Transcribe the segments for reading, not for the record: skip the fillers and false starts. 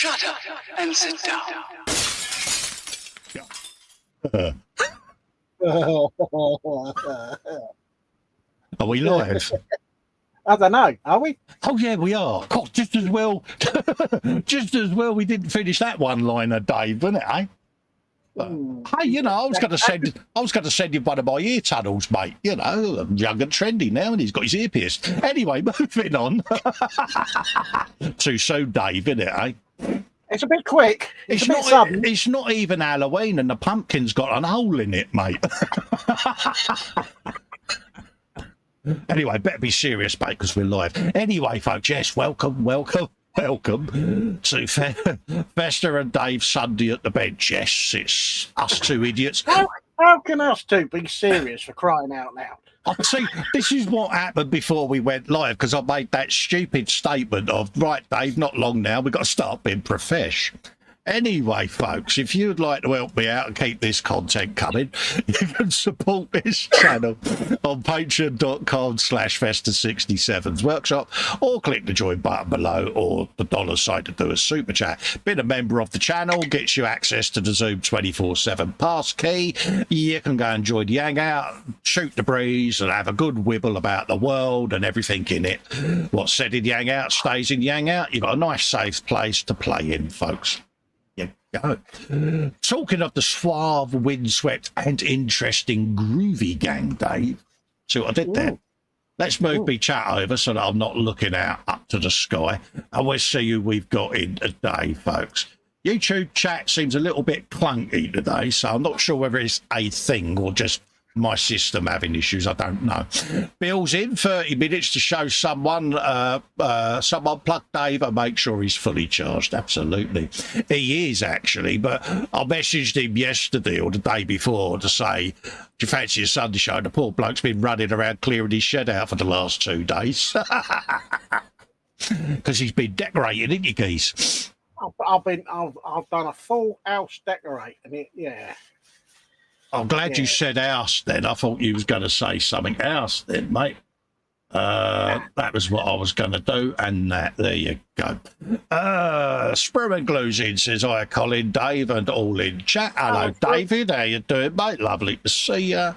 Shut up and sit down. Are we live? I don't know. Are we? Oh yeah, we are. God, just as well. Just as well. We didn't finish that one-liner, Dave, wasn't it? Eh? Hey, you know, I was going to send you one of my ear tunnels, mate. You know, I'm young and trendy now, and he's got his ear pierced. Anyway, moving on. Too soon, Dave, isn't it? Eh? It's a bit quick. It's a bit not. sudden. It's not even Halloween, and the pumpkin's got a hole in it, mate. Anyway, better be serious, mate, because we're live. Anyway, folks, yes, welcome to Festa and Dave Sunday at the bench. Yes, it's us two idiots. How can us two be serious, for crying out loud? See, this is what happened before we went live, because I made that stupid statement of, right, Dave, not long now, we've got to start being profesh. Anyway, folks, if you'd like to help me out and keep this content coming, you can support this channel on patreon.com/Festa67's workshop, or click the join button below, or the dollar sign to do a super chat. Being a member of the channel gets you access to the Zoom 24/7 pass key. You can go and join the hangout, shoot the breeze, and have a good wibble about the world and everything in it. What's said in the hangout stays in the hangout. You've got a nice, safe place to play in, folks. Go. Talking of the suave, windswept, and interesting groovy gang, Dave. See what I did there? Let's move me chat over so that I'm not looking out up to the sky. And we'll see who we've got in today, folks. YouTube chat seems a little bit clunky today, so I'm not sure whether it's a thing or just my system having issues. I don't know. Bill's in 30 minutes to show someone plug Dave and make sure he's fully charged. Absolutely. He is, actually, but I messaged him yesterday or the day before to say, do you fancy a Sunday show? The poor bloke's been running around clearing his shed out for the last 2 days. Because he's been decorating, isn't you, geese? I've done a full house decorating. Yeah. I'm glad you said house then. I thought you was going to say something else then, mate. That was what I was going to do, and there you go. Spearman Glues in says, hi, Colin, Dave, and all in chat. Hello, David. How you doing, mate? Lovely to see you.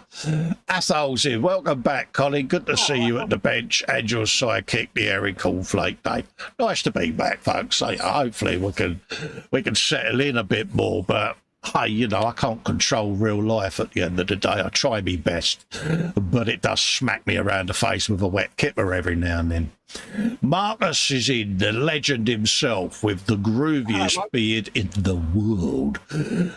Athol's in. Welcome back, Colin. Good to see you at the bench and your sidekick, the Harry Cornflake, Dave. Nice to be back, folks. Hopefully we can settle in a bit more, but hey, you know, I can't control real life at the end of the day. I try my best, but it does smack me around the face with a wet kipper every now and then. Marcus is in, the legend himself, with the grooviest beard in the world.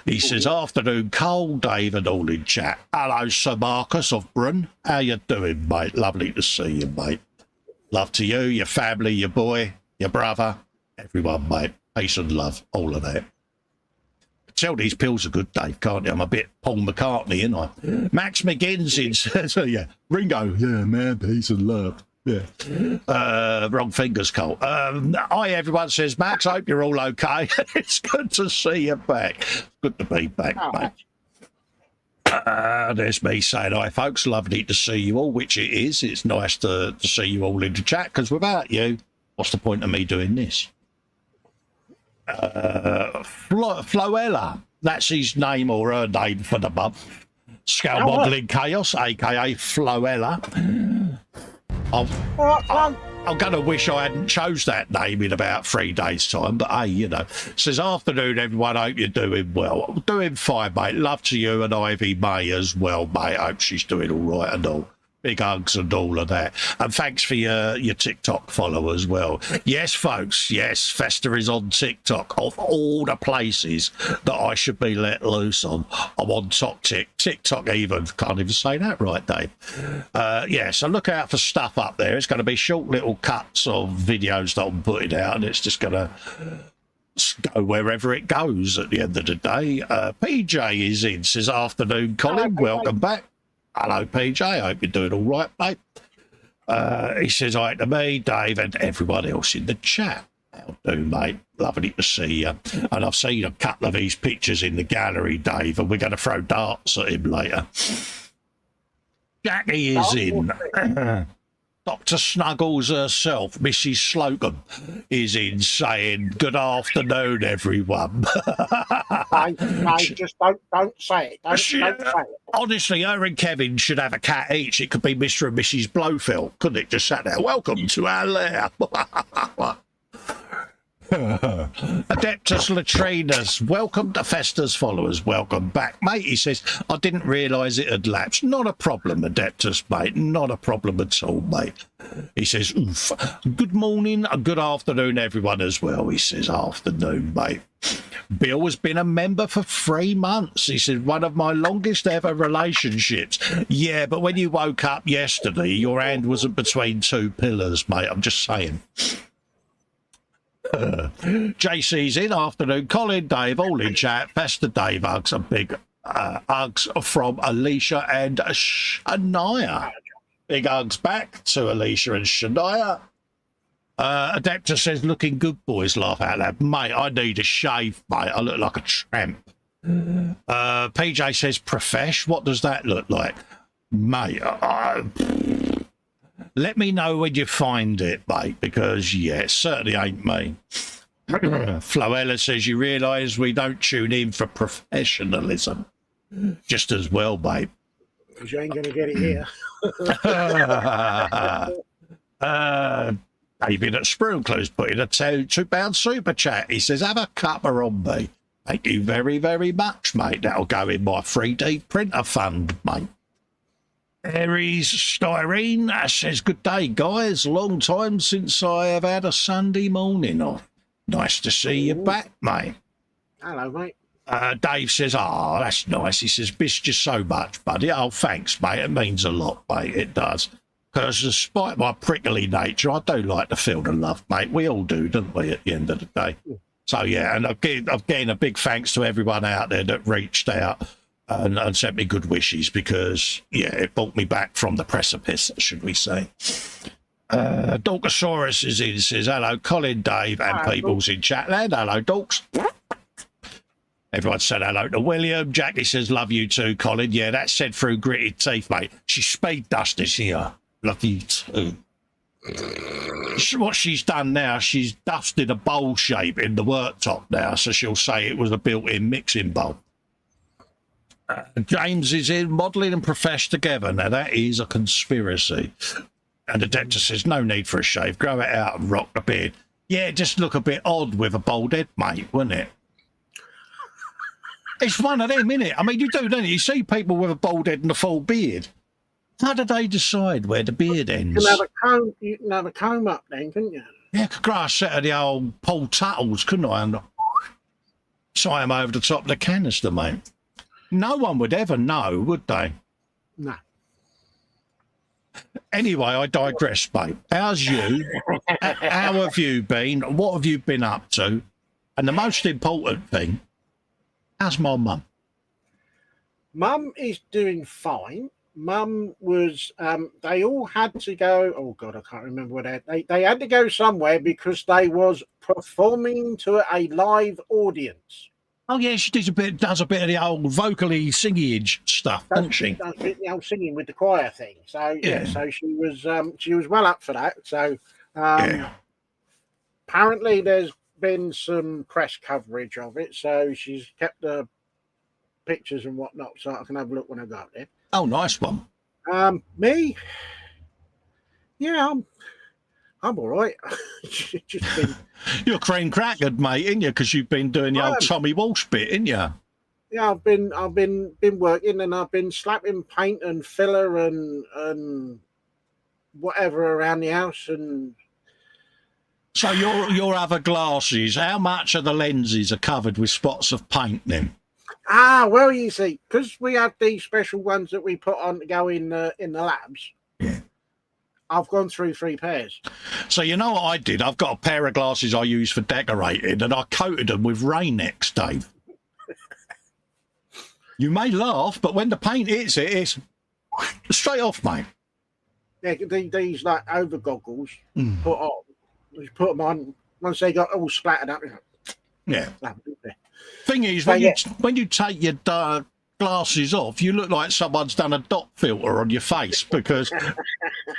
He says, afternoon, Cole, Dave, and all in chat. Hello, Sir Marcus of Brun. How you doing, mate? Lovely to see you, mate. Love to you, your family, your boy, your brother, everyone, mate. Peace and love, all of that. Tell these pills are good, Dave, can't you? I'm a bit Paul McCartney, ain't I? Max McGinns says, yeah, Ringo, yeah, man, peace and love. Yeah. Wrong fingers, Cole. Hi, everyone, says Max. I hope you're all okay. It's good to see you back. Good to be back, mate. There's me saying hi, folks. Lovely to see you all, which it is. It's nice to see you all in the chat, because without you, what's the point of me doing this? Floella, that's his name or her name for the month. Scale Modelling Chaos, aka Floella. I'm going to wish I hadn't chose that name in about 3 days' time, but hey, you know. Says, afternoon, everyone. Hope you're doing well. I'm doing fine, mate. Love to you and Ivy May as well, mate. Hope she's doing all right and all. Big hugs and all of that. And thanks for your TikTok follow as well. Yes, folks, yes, Festa is on TikTok. Of all the places that I should be let loose on, I'm on TikTok even. Can't even say that right, Dave. Yeah, so look out for stuff up there. It's going to be short little cuts of videos that I'm putting out, and it's just going to go wherever it goes at the end of the day. PJ is in, says, afternoon, Colin. Welcome back. Hello, PJ. I hope you're doing all right, mate. He says hi to me, Dave, and everyone else in the chat. How do, mate? Lovely to see you. And I've seen a couple of these pictures in the gallery, Dave, and we're going to throw darts at him later. Jackie is in. Dr. Snuggles herself, Mrs. Slocum, is in saying, good afternoon, everyone. No, just don't say it. Don't say it. Honestly, her and Kevin should have a cat each. It could be Mr. and Mrs. Blofeld, couldn't it? Just sat there, welcome to our lair. Adeptus Latrinus, welcome to Festa's followers. Welcome back, mate. He says, I didn't realise it had lapsed. Not a problem, Adeptus, mate. Not a problem at all, mate. He says, oof. Good morning and good afternoon, everyone, as well. He says, afternoon, mate. Bill has been a member for 3 months. He said, one of my longest ever relationships. Yeah, but when you woke up yesterday, your hand wasn't between 2 pillars, mate. I'm just saying. JC's in, afternoon. Colin, Dave, all in chat. Festa Dave hugs, a big hugs from Alicia and Shania. Big hugs back to Alicia and Shania. Adeptus says, looking good, boys, laugh out loud. Mate, I need a shave, mate. I look like a tramp. PJ says, profesh, what does that look like? Mate, let me know when you find it, mate, because, yeah, it certainly ain't me. Floella says, you realise we don't tune in for professionalism. Just as well, mate. Because you ain't going to get it here. David at Sprunclew's put in a £2 super chat. He says, have a cuppa on me. Thank you very, very much, mate. That'll go in my 3D printer fund, mate. Aries Styrene says, good day, guys. Long time since I have had a Sunday morning off. Nice to see you back, mate. Hello, mate. Dave says, oh, that's nice. He says, missed you so much, buddy. Oh, thanks, mate. It means a lot, mate. It does. Because despite my prickly nature, I do like to feel the love, mate. We all do, don't we, at the end of the day? So, yeah, and again, a big thanks to everyone out there that reached out and sent me good wishes because, yeah, it brought me back from the precipice, should we say. Dorkosaurus is in, says, hello, Colin, Dave, and people's in Chatland. Hello, Dorks. Everyone said hello to William. Jackie says, love you too, Colin. Yeah, that's said through gritted teeth, mate. She's speed dusted here. Love you too. What she's done now, she's dusted a bowl shape in the worktop now, so she'll say it was a built-in mixing bowl. James is in, modelling and profesh together. Now, that is a conspiracy. And the doctor says, no need for a shave. Grow it out and rock the beard. Yeah, it just look a bit odd with a bald head, mate, wouldn't it? It's one of them, innit? I mean, you do, don't you? You see people with a bald head and a full beard. How do they decide where the beard ends? You can have a comb up then, couldn't you? Yeah, I could grow a set of the old Paul Tuttles, couldn't I? And tie them over the top of the canister, mate. No one would ever know, would they? No. Anyway, I digress, mate. How's you? How have you been? What have you been up to? And the most important thing, how's my mum? Mum is doing fine. Mum was, they all had to go, oh God, I can't remember what they had to go somewhere because they was performing to a live audience. Oh yeah, she does a bit of the old vocally singing stuff, doesn't she? Does the old singing with the choir thing. So yeah, so she was well up for that. So apparently there's been some press coverage of it. So she's kept the pictures and whatnot, so I can have a look when I go up there. Oh, nice one. Me, yeah, I'm all right. Just been... You're cream crackered, mate, ain't you? Because you've been doing the old Tommy Walsh bit, ain't you? Yeah, I've been working and I've been slapping paint and filler and whatever around the house. And so your other glasses, how much of the lenses are covered with spots of paint then? Well, you see, because we have these special ones that we put on to go in the labs. Yeah. I've gone through 3 pairs. So you know what I did? I've got a pair of glasses I use for decorating, and I coated them with Rain-X, Dave. You may laugh, but when the paint hits it, it's straight off, mate. Yeah, these like over goggles put on. Just put them on once they got all splattered up. Yeah. Thing is, when you take your glasses off, you look like someone's done a dot filter on your face because,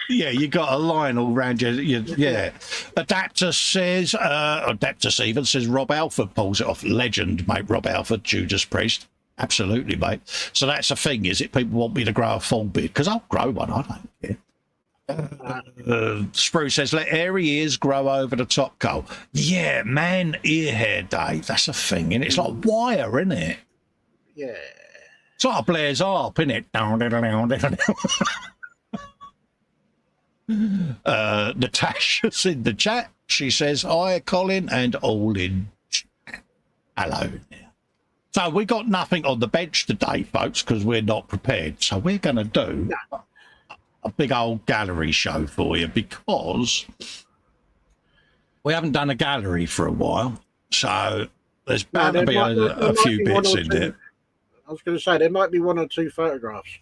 yeah, you got a line all around you. Yeah. Adapter says, Adaptus even says Rob Alford pulls it off. Legend, mate, Rob Alford, Judas Priest. Absolutely, mate. So that's the thing, is it? People want me to grow a full beard because I'll grow one. I don't care. Spruce says, let airy ears grow over the top, Cole. Yeah, man, ear hair, Dave. That's a thing, and it's like wire, isn't it? Yeah. It's like Blair's harp, isn't it? Natasha's in the chat. She says, hi, Colin, and all in chat. Hello there. So we got nothing on the bench today, folks, because we're not prepared. So we're going to do a big old gallery show for you because we haven't done a gallery for a while. So there's bound to be a few bits in there. I was going to say, there might be one or two photographs.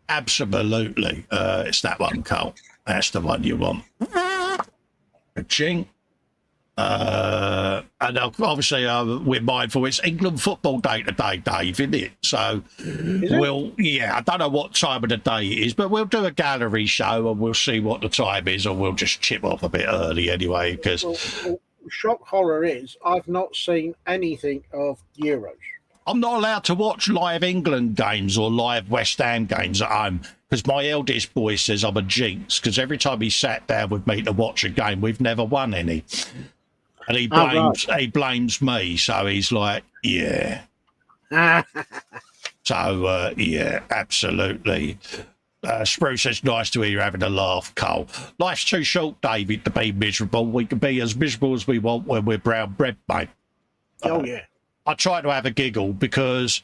Absolutely. It's that one, Cole. That's the one you want. Ching. And obviously we're mindful it's England football day today, Dave, isn't it? So I don't know what time of the day it is, but we'll do a gallery show and we'll see what the time is, or we'll just chip off a bit early anyway, because shock horror is I've not seen anything of Euros. I'm not allowed to watch live England games or live West Ham games at home because my eldest boy says I'm a jinx, because every time he sat down with me to watch a game, we've never won any. And he blames me, so he's like, yeah. So, yeah, absolutely. Spruce says, nice to hear you having a laugh, Cole. Life's too short, David, to be miserable. We can be as miserable as we want when we're brown bread, mate. Oh, yeah. I try to have a giggle because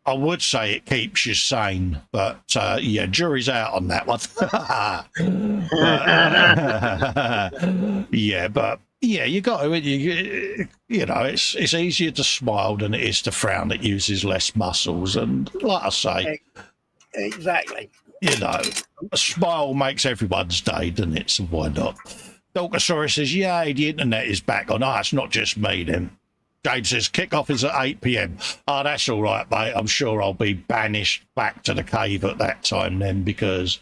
I would say it keeps you sane, but yeah, jury's out on that one. Yeah, you got to, you know, it's easier to smile than it is to frown. It uses less muscles. And like I say, exactly. You know, a smile makes everyone's day, doesn't it? So why not? Dolcosaurus says, yeah, the internet is back on. Oh, it's not just me then. James says, kickoff is at 8 p.m. Oh, that's all right, mate. I'm sure I'll be banished back to the cave at that time then because,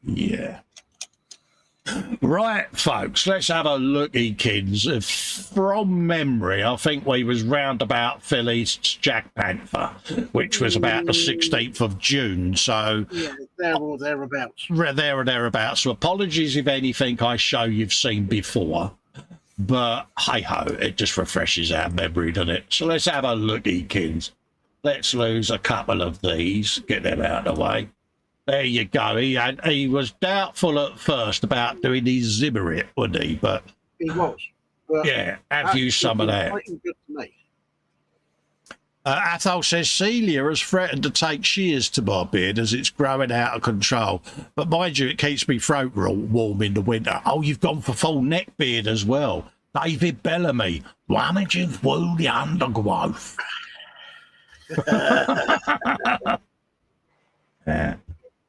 yeah. Right, folks, let's have a looky, kids. From memory, I think we was round about Phil East's Jack Panther, which was about the 16th of June. So yeah, there or thereabouts. There or thereabouts. So apologies if anything I show you've seen before. But hey-ho, it just refreshes our memory, doesn't it? So let's have a looky, kids. Let's lose a couple of these. Get them out of the way. There you go. He was doubtful at first about doing his Zimmerit, wasn't he? But he was. Well, yeah, have you some of that? Good to me. Athol says Celia has threatened to take shears to my beard as it's growing out of control. But mind you, it keeps me throat warm in the winter. Oh, you've gone for full neck beard as well. David Bellamy, rummaging through the undergrowth. Yeah.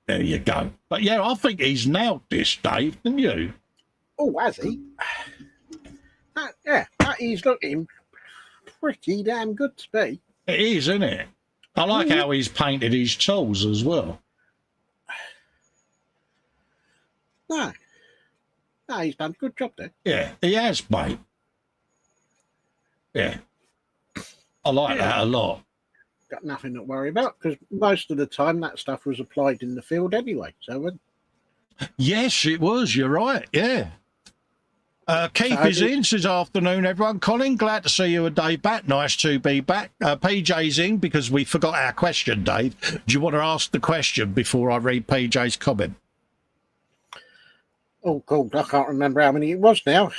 There you go. But yeah, I think he's nailed this, Dave, didn't you? Oh, has he? He's looking pretty damn good to me. It is, isn't it? I like how he's painted his tools as well. No, he's done a good job there. Yeah, he has, mate. Yeah. I like that a lot. Got nothing to worry about because most of the time that stuff was applied in the field anyway. So, yes, it was. You're right. Yeah. Keith is in. Says afternoon, everyone. Colin, glad to see you a day back. Nice to be back. PJ's in because we forgot our question, Dave. Do you want to ask the question before I read PJ's comment? Oh, cool. I can't remember how many it was now.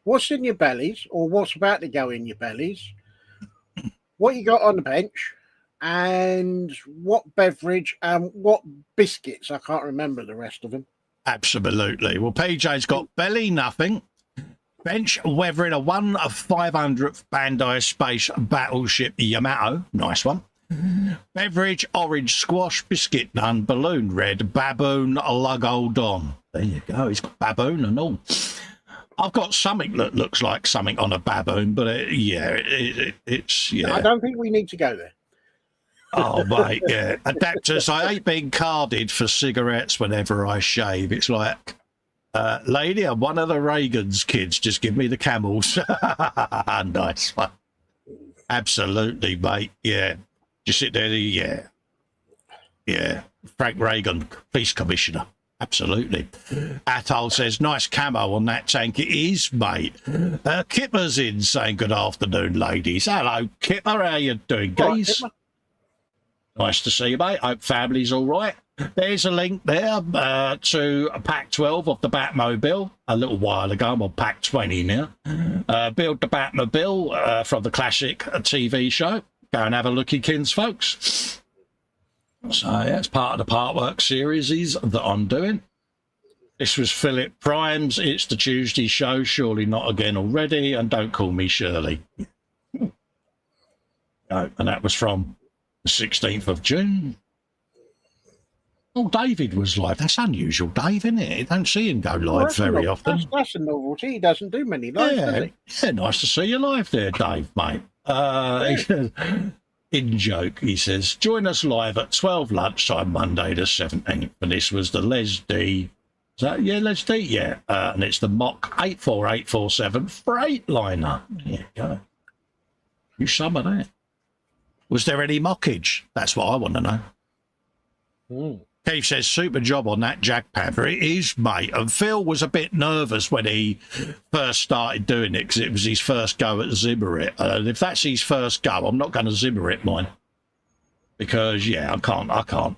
What's in your bellies, or what's about to go in your bellies? What you got on the bench, and what beverage, and what biscuits? I can't remember the rest of them. Absolutely. Well, PJ's got belly, nothing. Bench, weathering a 1/500th Bandai Space Battleship Yamato. Nice one. Beverage, orange squash, biscuit none, balloon red, baboon, lugodon. There you go. He's got baboon and all. I've got something that looks like something on a baboon, but it's yeah. I don't think we need to go there. Oh, mate, yeah. Adapters, I hate being carded for cigarettes whenever I shave. It's like, lady, I'm one of the Reagan's kids. Just give me the Camels. Nice one. Absolutely, mate. Yeah. Just sit there. Yeah. Yeah. Frank Reagan, Peace Commissioner. Absolutely. Atoll says, nice camo on that tank. It is, mate. Kipper's in saying good afternoon, ladies. Hello, Kipper. How you doing, geez? Nice to see you, mate. Hope family's all right. There's a link there to Pack 12 of the Batmobile. A little while ago, I'm on Pack 20 now. Build the Batmobile from the classic TV show. Go and have a looky, folks. So yeah, it's part of the Partwork series that I'm doing. This was Philip Prime's It's the Tuesday Show, surely not again already, and Don't Call Me Shirley. No, and that was from the 16th of June. Oh, David was live. That's unusual, Dave, isn't it? You don't see him go live very often. That's a novelty. He doesn't do many lives, does he? Yeah, nice to see you live there, Dave, mate. In joke, he says, join us live at 12 lunchtime, Monday the 17th. And this was the Les D. Is that, yeah, Les D? Yeah. And it's the Mach 84847 Freightliner. There you go. You some of that. Was there any mockage? That's what I want to know. Keith says, super job on that Jack Panther. It is, mate. And Phil was a bit nervous when he first started doing it because it was his first go at Zimmer it. And if that's his first go, I'm not going to Zimmer it mine. Because, yeah, I can't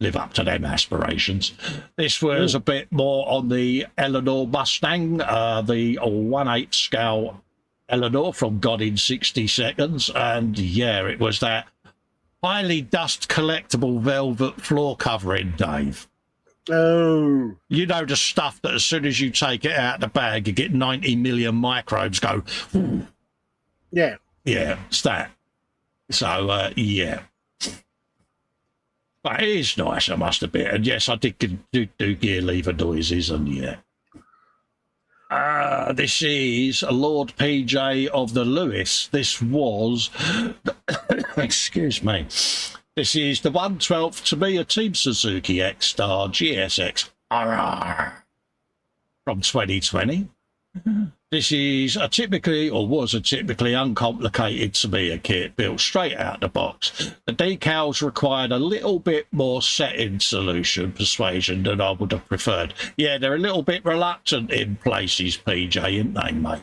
live up to them aspirations. This was a bit more on the Eleanor Mustang, the 1/8 scale Eleanor from God in 60 Seconds. And, yeah, it was that highly dust collectible velvet floor covering, Dave. Oh. You know the stuff that as soon as you take it out of the bag, you get 90 million microbes go. Ooh. Yeah. Yeah, it's that. So, yeah. But it is nice, I must admit. And yes, I did do gear lever noises, and yeah. This is Lord PJ of the Lewis. This was, excuse me, this is the 1/12 to me, a Team Suzuki X-Star GSX RR from 2020. This is a typically, or was a typically uncomplicated Tamiya kit built straight out the box. The decals required a little bit more setting solution persuasion than I would have preferred. Yeah, they're a little bit reluctant in places, PJ, aren't they, mate?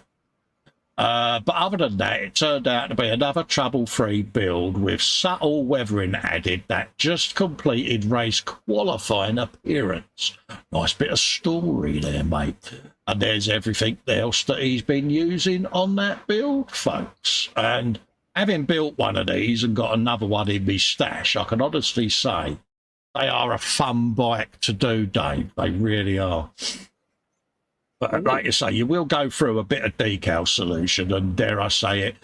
But other than that, it turned out to be another trouble-free build with subtle weathering added that just completed race qualifying appearance. Nice bit of story there, mate. And there's everything else that he's been using on that build, folks. And having built one of these and got another one in my stash, I can honestly say they are a fun bike to do, Dave. They really are. But like you say, you will go through a bit of decal solution, and dare I say it,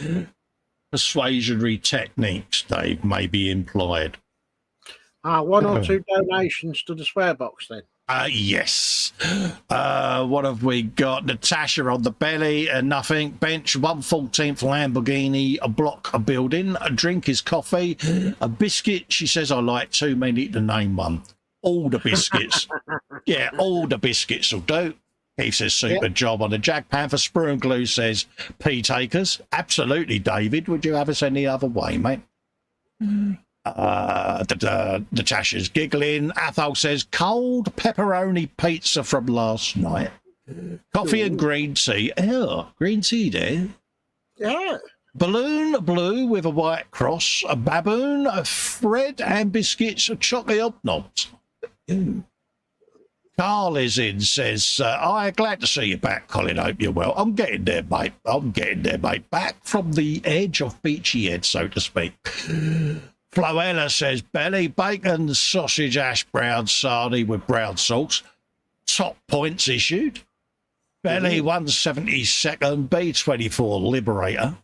persuasionary techniques, Dave, may be employed. One or two donations to the swear box then. Yes. What have we got? Natasha on the belly and nothing. Bench 1/14th Lamborghini, a block, a building. A drink is coffee. A biscuit. She says I like too many to name one. All the biscuits. Yeah, all the biscuits will do. He says super job on the Jack Panther. Sprue and Glue says pea takers. Absolutely, David. Would you have us any other way, mate? Natasha's giggling. Athol says cold pepperoni pizza from last night. Coffee and green tea. Ew, green tea there. Yeah. Balloon blue with a white cross. A baboon, a Fred and biscuits, a chocolate knobs. Ew. Carl is in, says, glad to see you back, Colin. Hope you're well. I'm getting there, mate. Back from the edge of Beachy Head, so to speak. Floella says, belly, bacon, sausage, ash brown sarnie with brown sauce. Top points issued. Belly 172nd, B24 Liberator.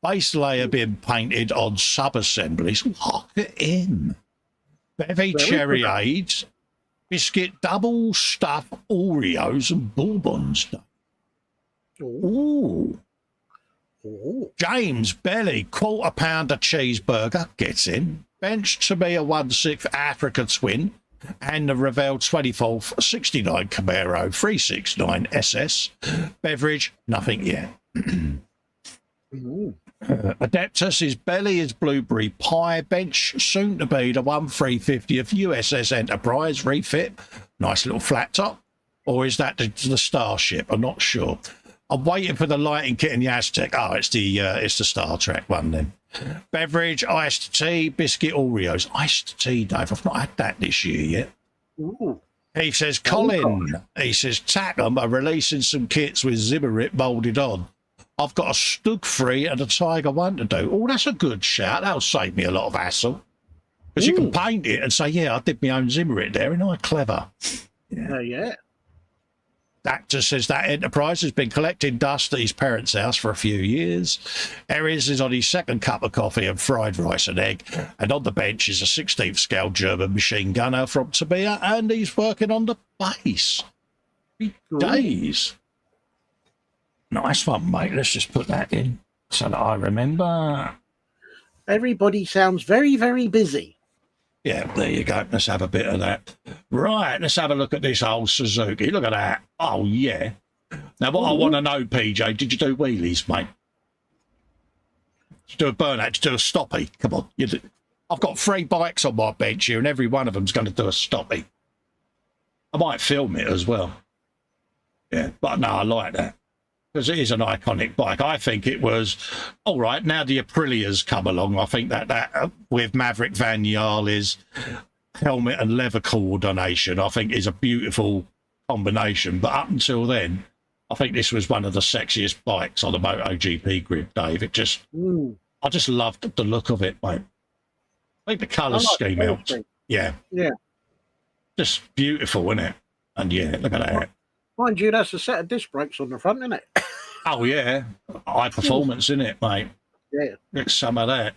Base layer being painted on sub-assemblies. Look at him. Bevy Cherry Aids. Biscuit double stuff Oreos and Bourbons. Ooh. Ooh. James Belly, quarter-pounder cheeseburger, gets in. Bench to be a 1/6 Africa twin and the Revell 24th 69 Camaro 369 SS. Beverage, nothing yet. Adeptus, his belly is blueberry pie. Bench, soon to be the 1350th USS Enterprise refit. Nice little flat top. Or is that the Starship? I'm not sure. I'm waiting for the lighting kit in the Aztec. Oh, it's the Star Trek one then. Beverage, iced tea, biscuit Oreos. Iced tea, Dave. I've not had that this year yet. Ooh. He says, Colin, he says, Tackham are releasing some kits with Zimmerit moulded on. I've got a Stug 3 and a Tiger 1 to do. Oh, that's a good shout. That'll save me a lot of hassle. Because you can paint it and say, yeah, I did my own Zimmerit there. Isn't I clever? Yeah. That just says that Enterprise has been collecting dust at his parents' house for a few years. Aries is on his second cup of coffee and fried rice and egg. And on the bench is a 16th scale German machine gunner from Tabia, and he's working on the base. 3 days. Nice one, mate. Let's just put that in so that I remember. Everybody sounds very, very busy. Yeah, there you go. Let's have a bit of that. Right, let's have a look at this old Suzuki. Look at that. Oh, yeah. Now, what I want to know, PJ, did you do wheelies, mate? Did you do a burnout? Did you do a stoppie? Come on. I've got 3 bikes on my bench here, and every one of them's going to do a stoppie. I might film it as well. Yeah, but no, I like that. Because it is an iconic bike. I think it was, all right, now the Aprilia's come along, I think that with Maverick Van Yarle's helmet and leather coordination, I think is a beautiful combination. But up until then, I think this was one of the sexiest bikes on the MotoGP grid, Dave. It just, I just loved the look of it, mate. I think the colour scheme helped. Yeah. Yeah. Just beautiful, isn't it? And yeah, look at that. Mind you, that's a set of disc brakes on the front, isn't it? Oh, yeah. High performance, isn't it, mate? Yeah. Get some of that.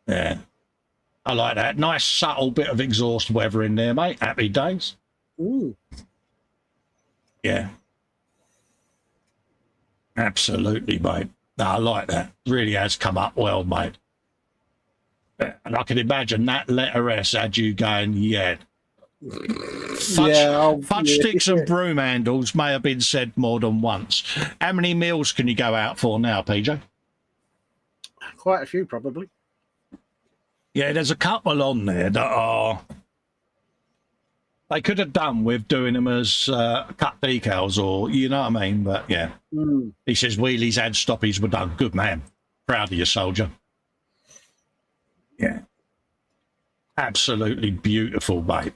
Yeah. I like that. Nice, subtle bit of exhaust weather in there, mate. Happy days. Ooh. Yeah. Absolutely, mate. No, I like that. Really has come up well, mate. And I can imagine that letter S had you going, yeah. Fudge sticks and broom handles may have been said more than once. How many meals can you go out for now, PJ? Quite a few, probably. Yeah, there's a couple on there that are... They could have done with doing them as cut decals or, you know what I mean? But, yeah. He says wheelies and stoppies were done. Good man. Proud of you, soldier. Yeah. Absolutely beautiful, mate.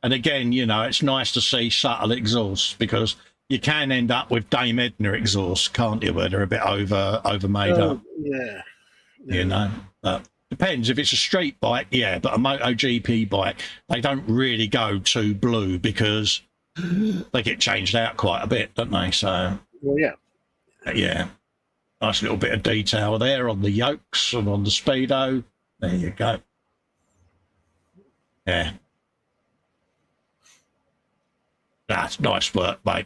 And again, you know, it's nice to see subtle exhausts because you can end up with Dame Edna exhausts, can't you, where they're a bit overmade up. Yeah. You know, depends. If it's a street bike, yeah, but a MotoGP bike, they don't really go too blue because they get changed out quite a bit, don't they? So, well, yeah. Yeah. Nice little bit of detail there on the yokes and on the Speedo. There you go. Yeah. That's nice work, mate.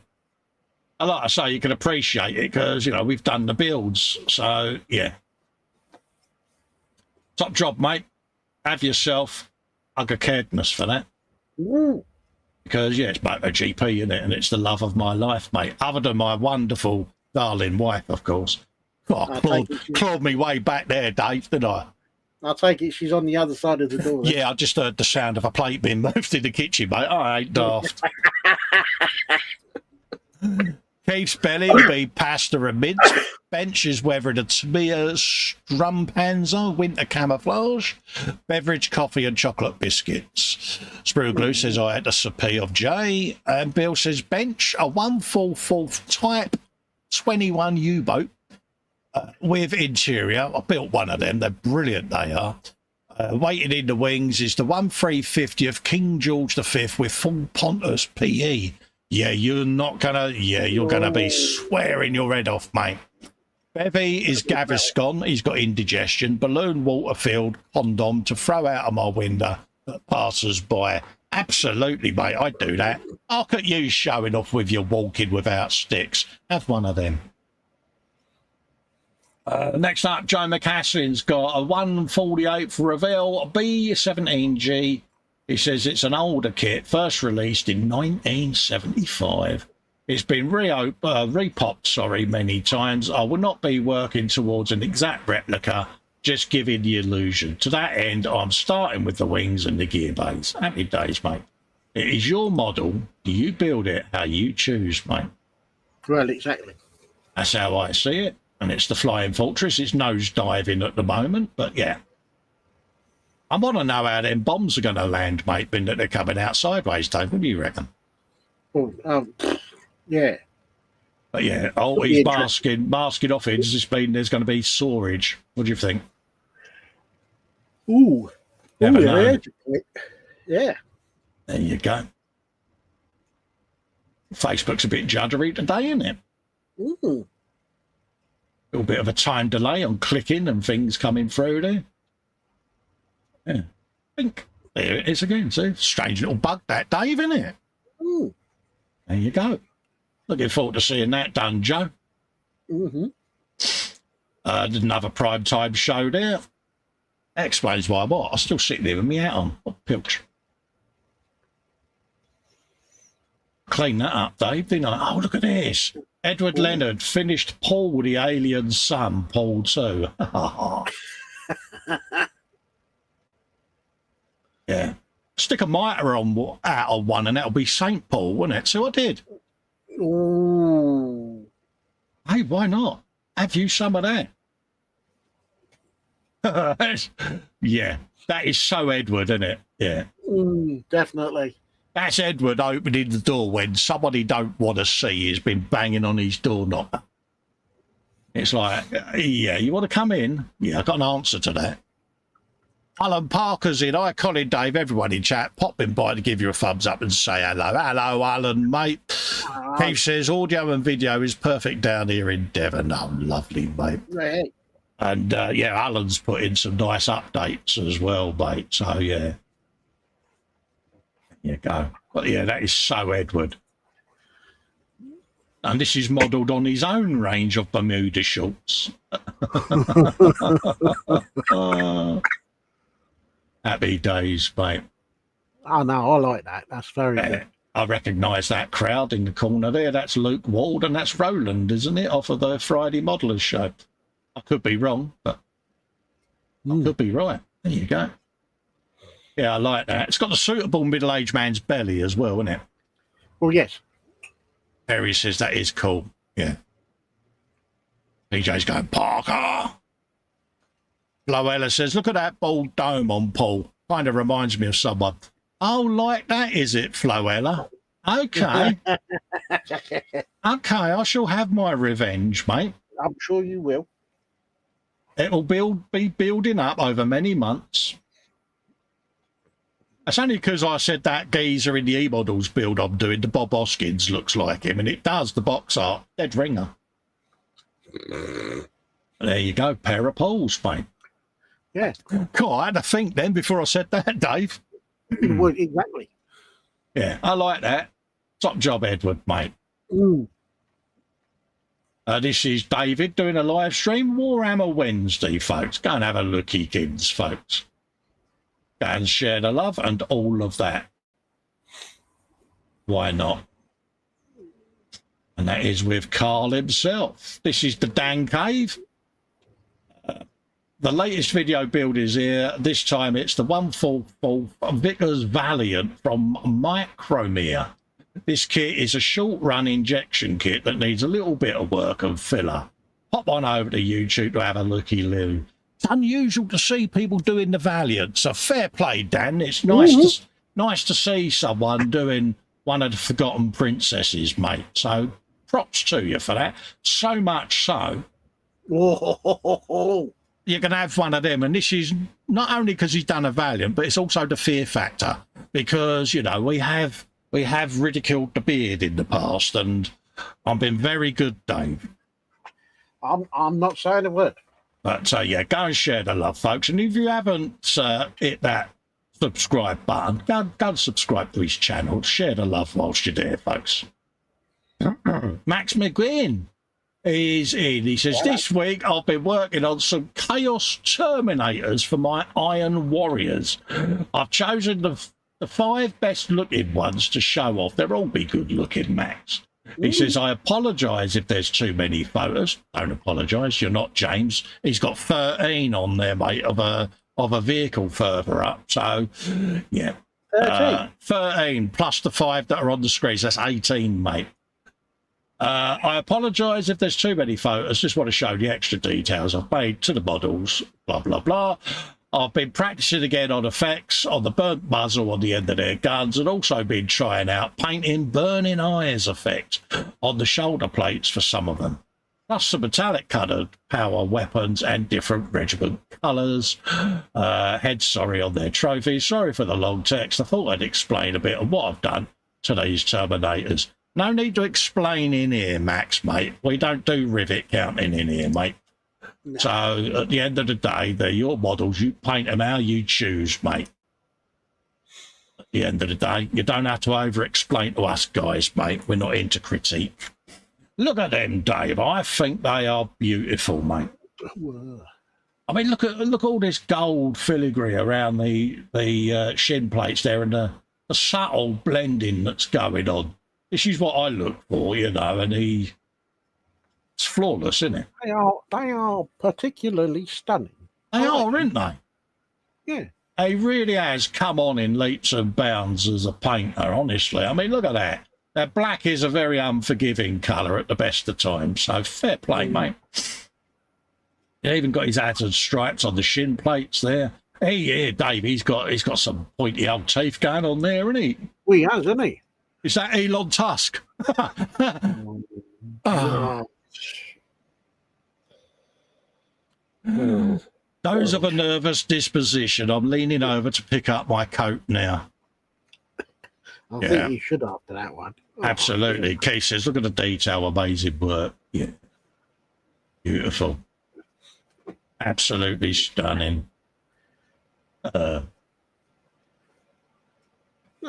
And like I say, you can appreciate it because, you know, we've done the builds. So, yeah. Top job, mate. Have yourself a caredness for that. Because, yeah, it's MotoGP, isn't it? And it's the love of my life, mate. Other than my wonderful, darling wife, of course. Oh, I clawed me way back there, Dave, didn't I? I take it she's on the other side of the door. Then. Yeah, I just heard the sound of a plate being moved in the kitchen, mate. I ain't daft. Keith's belly will be pasta and mince. Bench is weathered a Tamiya Strumpanzer winter camouflage. Beverage, coffee and chocolate biscuits. Spruglu says I had a Sapee of J. And Bill says bench, a 144th type 21 U-boat. With interior, I built one of them. They're brilliant, they are. Waiting in the wings is the 1350th King George V with full Pontus PE. Yeah, you're gonna be swearing your head off, mate. Bevy is Gaviscon. He's got indigestion. Balloon water-filled condom to throw out of my window that passers by. Absolutely, mate. I'd do that. Look at you showing off with your walking without sticks. Have one of them. Next up, Joe McCaslin's got a 148 for Revell B17G. He says it's an older kit, first released in 1975. It's been repopped, many times. I will not be working towards an exact replica, just giving the illusion. To that end, I'm starting with the wings and the gear base. Happy days, mate. It is your model. Do you build it how you choose, mate? Well, exactly. That's how I see it. And it's the Flying Fortress. It's nose diving at the moment, but yeah. I want to know how them bombs are going to land, mate, being that they're coming out sideways, Dave. What do you reckon? Well, yeah. But yeah, he's masking off it. Does this mean there's going to be storage? What do you think? Ooh. Never know. Yeah. There you go. Facebook's a bit juddery today, isn't it? Ooh. A little bit of a time delay on clicking and things coming through there. Yeah. Think. There it is again. See? Strange little bug that, Dave, isn't it? Ooh. There you go. Looking forward to seeing that done, Joe. Mm-hmm. Did another prime time show there. That explains why what. I'm still sitting there with my hat on. What pilch. Clean that up, Dave, didn't I? Oh, look at this. Edward Leonard finished Paul the Alien Son, Paul 2. Yeah. Stick a mitre on out on one and that'll be St. Paul, wouldn't it? So I did. Ooh. Hey, why not? Have you some of that? Yeah. That is so Edward, isn't it? Yeah. Definitely. That's Edward opening the door when somebody don't want to see has been banging on his door knocker. It's like, yeah, you want to come in? Yeah, I've got an answer to that. Alan Parker's in. Hi, Colin, Dave, everyone in chat. Popping by to give you a thumbs up and say hello. Hello, Alan, mate. Keith says audio and video is perfect down here in Devon. Oh, lovely, mate. Right. And, yeah, Alan's put in some nice updates as well, mate. So, yeah. There you go. But, yeah, that is so Edward. And this is modelled on his own range of Bermuda shorts. Happy days, mate. Oh, no, I like that. That's very good. I recognise that crowd in the corner there. That's Luke Ward and that's Roland, isn't it, off of the Friday Modellers show. I could be wrong, but I could be right. There you go. Yeah, I like that. It's got the suitable middle-aged man's belly as well, isn't it? Well, yes. Perry says that is cool. Yeah. PJ's going, Parker. Loella says, look at that bald dome on Paul. Kind of reminds me of someone. Oh, like that, is it, Floella? Okay. Okay, I shall have my revenge, mate. I'm sure you will. It'll be building up over many months. It's only because I said that geezer in the E-Models build I'm doing, the Bob Hoskins, looks like him, and it does, the box art. Dead ringer. There you go, pair of Pauls, mate. Yeah. Cool, I had to think then before I said that, Dave. Well, exactly. Yeah, I like that. Top job, Edward, mate. This is David doing a live stream, Warhammer Wednesday, folks. Go and have a looky, kids, folks. Go and share the love and all of that. Why not? And that is with Carl himself. This is the Dan Cave. The latest video build is here. This time it's the 144 Vickers Valiant from Micromere. This kit is a short-run injection kit that needs a little bit of work and filler. Hop on over to YouTube to have a looky-loo. It's unusual to see people doing the Valiant, so fair play, Dan. It's nice to see someone doing one of the Forgotten Princesses, mate. So props to you for that. So much so, you can have one of them. And this is not only because he's done a Valiant, but it's also the fear factor. Because, you know, we have ridiculed the beard in the past, and I've been very good, Dave. I'm not saying a word. But, yeah, go and share the love, folks. And if you haven't hit that subscribe button. Go and subscribe to his channel. Share the love whilst you're there, folks. Max McGuinn is in. He says, this week I've been working on some Chaos Terminators for my Iron Warriors. I've chosen the 5 best looking ones to show off. They'll all be good looking, Max. He says, I apologise if there's too many photos. Don't apologise. You're not James. He's got 13 on there, mate, of a vehicle further up. So, yeah. 13 plus the 5 that are on the screens. That's 18, mate. I apologise if there's too many photos. Just want to show the extra details I've made to the models, blah, blah, blah. I've been practising again on effects, on the burnt muzzle on the end of their guns, and also been trying out painting burning eyes effect on the shoulder plates for some of them. Plus some metallic coloured power weapons and different regiment colours. Heads sorry on their trophies. Sorry for the long text. I thought I'd explain a bit of what I've done to these Terminators. No need to explain in here, Max, mate. We don't do rivet counting in here, mate. No. So at the end of the day, they're your models. You paint them how you choose, mate. At the end of the day, you don't have to over-explain to us guys, mate. We're not into critique. Look at them, Dave. I think they are beautiful, mate. I mean, look at all this gold filigree around the shin plates there, and the subtle blending that's going on. This is what I look for, you know, and it's flawless, isn't it? They are particularly stunning. They are, aren't they? Yeah. He really has come on in leaps and bounds as a painter, honestly. I mean, look at that. That black is a very unforgiving colour at the best of times, so fair play, mate. He even got his added stripes on the shin plates there. Hey, yeah, Dave, he's got some pointy old teeth going on there, hasn't he? Well, he has, hasn't he? Is that Elon Tusk? Those of a nervous disposition. I'm leaning over to pick up my coat now. I think you should after that one. Absolutely. Keith says, look at the detail. Amazing work. Yeah. Beautiful. Absolutely stunning.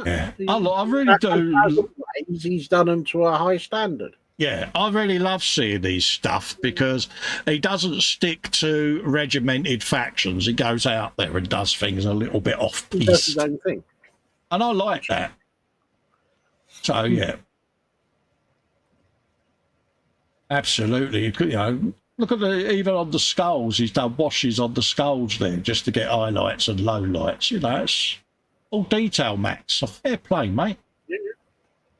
Yeah, I really do. He's done them to a high standard. Yeah, I really love seeing these stuff because he doesn't stick to regimented factions. He goes out there and does things a little bit off-piste. He does his own thing. And I like that. So, yeah. Absolutely. You know, look at even on the skulls. He's done washes on the skulls there just to get highlights and lowlights. You know, it's all detail, Max. So fair play, mate. Yeah.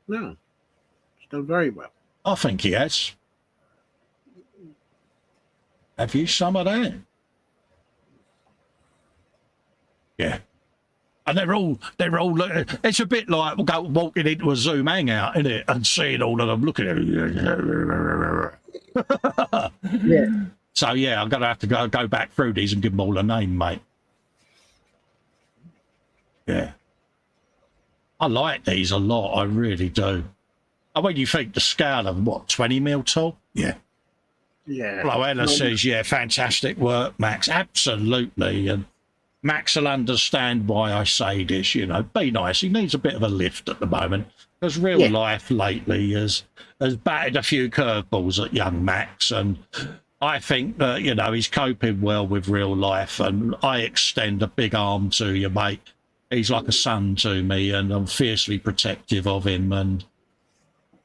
No, he's done very well. I think he has. Have you some of that? Yeah. And they're all. It's a bit like walking into a Zoom hangout, isn't it? And seeing all of them looking at you. Yeah. So yeah, I'm gonna have to go back through these and give them all a name, mate. Yeah. I like these a lot. I really do. And when you think the scale of what, 20 mil tall? Yeah. Yeah. Loella says, yeah, fantastic work, Max. Absolutely. And Max will understand why I say this, you know. Be nice. He needs a bit of a lift at the moment because real life lately has batted a few curveballs at young Max. And I think that, you know, he's coping well with real life. And I extend a big arm to you, mate. He's like a son to me, and I'm fiercely protective of him. And